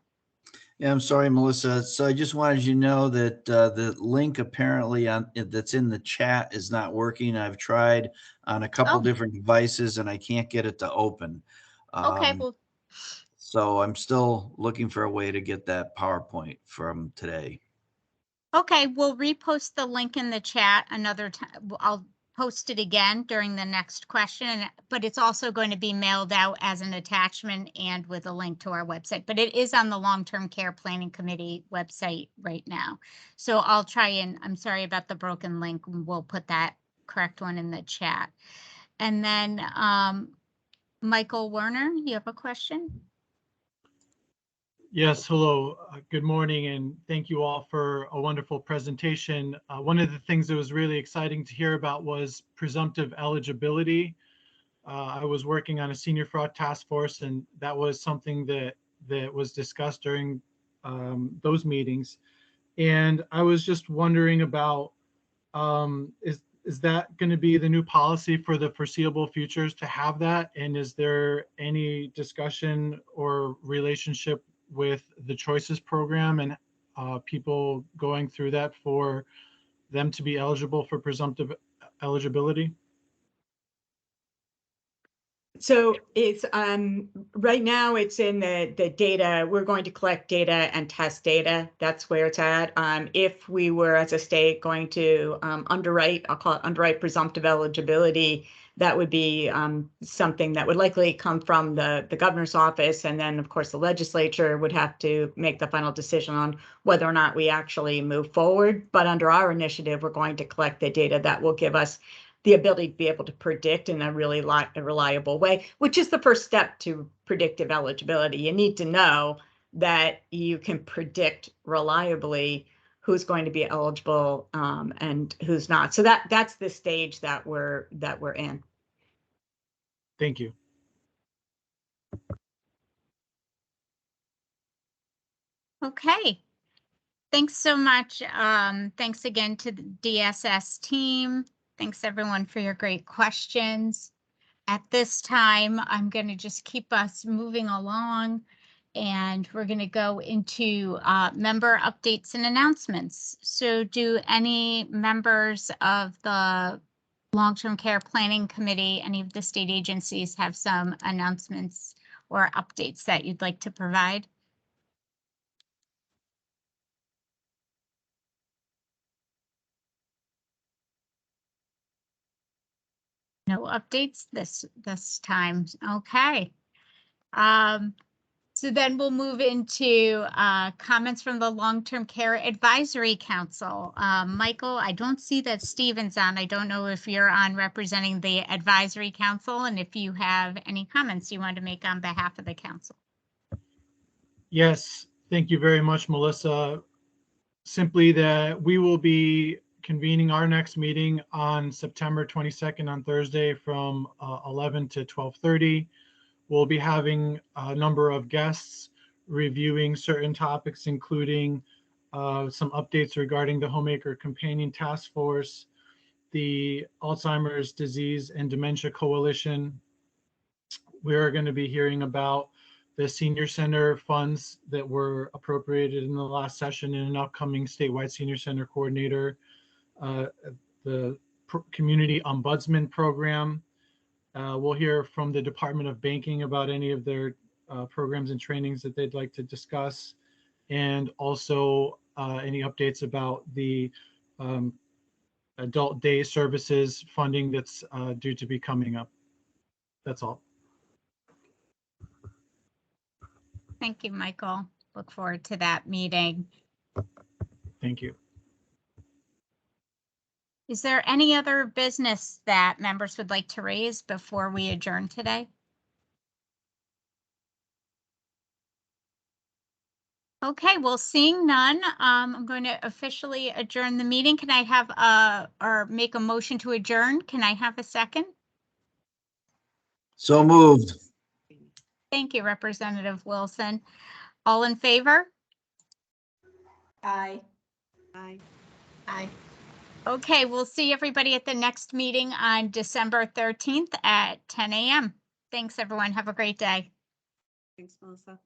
S14: Yeah, I'm sorry, Melissa. So I just wanted you to know that the link apparently that's in the chat is not working. I've tried on a couple different devices and I can't get it to open.
S1: Okay, well.
S14: So I'm still looking for a way to get that PowerPoint from today.
S1: Okay, we'll repost the link in the chat another time. I'll post it again during the next question, but it's also going to be mailed out as an attachment and with a link to our website. But it is on the Long-Term Care Planning Committee website right now. So I'll try and, I'm sorry about the broken link. We'll put that correct one in the chat. And then Michael Werner, you have a question?
S17: Yes, hello. Good morning, and thank you all for a wonderful presentation. One of the things that was really exciting to hear about was presumptive eligibility. I was working on a senior fraud task force, and that was something that was discussed during those meetings. And I was just wondering about, is that going to be the new policy for the foreseeable futures to have that? And is there any discussion or relationship with the Choices program and people going through that for them to be eligible for presumptive eligibility?
S4: So it's right now it's in the data. We're going to collect data and test data. That's where it's at. If we were as a state going to underwrite, I'll call it underwrite presumptive eligibility, that would be something that would likely come from the governor's office. And then of course the legislature would have to make the final decision on whether or not we actually move forward. But under our initiative, we're going to collect the data that will give us the ability to be able to predict in a really reliable way, which is the first step to predictive eligibility. You need to know that you can predict reliably who's going to be eligible and who's not. So that's the stage that we're in.
S17: Thank you.
S1: Okay. Thanks so much. Thanks again to the DSS team. Thanks everyone for your great questions. At this time, I'm going to just keep us moving along, and we're going to go into member updates and announcements. So do any members of the Long-Term Care Planning Committee, any of the state agencies, have some announcements or updates that you'd like to provide? No updates this time. Okay. So then we'll move into comments from the Long-Term Care Advisory Council. Michael, I don't see that Steven's on. I don't know if you're on representing the Advisory Council and if you have any comments you want to make on behalf of the council.
S17: Yes, thank you very much, Melissa. Simply that we will be convening our next meeting on September 22nd on Thursday from 11 to 12:30. We'll be having a number of guests reviewing certain topics, including some updates regarding the Homemaker Companion Task Force, the Alzheimer's Disease and Dementia Coalition. We are going to be hearing about the Senior Center funds that were appropriated in the last session in an upcoming statewide Senior Center coordinator, the Community Ombudsman Program. We'll hear from the Department of Banking about any of their programs and trainings that they'd like to discuss, and also any updates about the adult day services funding that's due to be coming up. That's all.
S1: Thank you, Michael. Look forward to that meeting.
S17: Thank you.
S1: Is there any other business that members would like to raise before we adjourn today? Okay, well, seeing none, I'm going to officially adjourn the meeting. Can I have or make a motion to adjourn? Can I have a second?
S14: So moved.
S1: Thank you, Representative Wilson. All in favor?
S4: Aye.
S15: Aye.
S1: Aye. Okay, we'll see everybody at the next meeting on December 13th at 10 a.m. Thanks, everyone. Have a great day.
S15: Thanks, Melissa.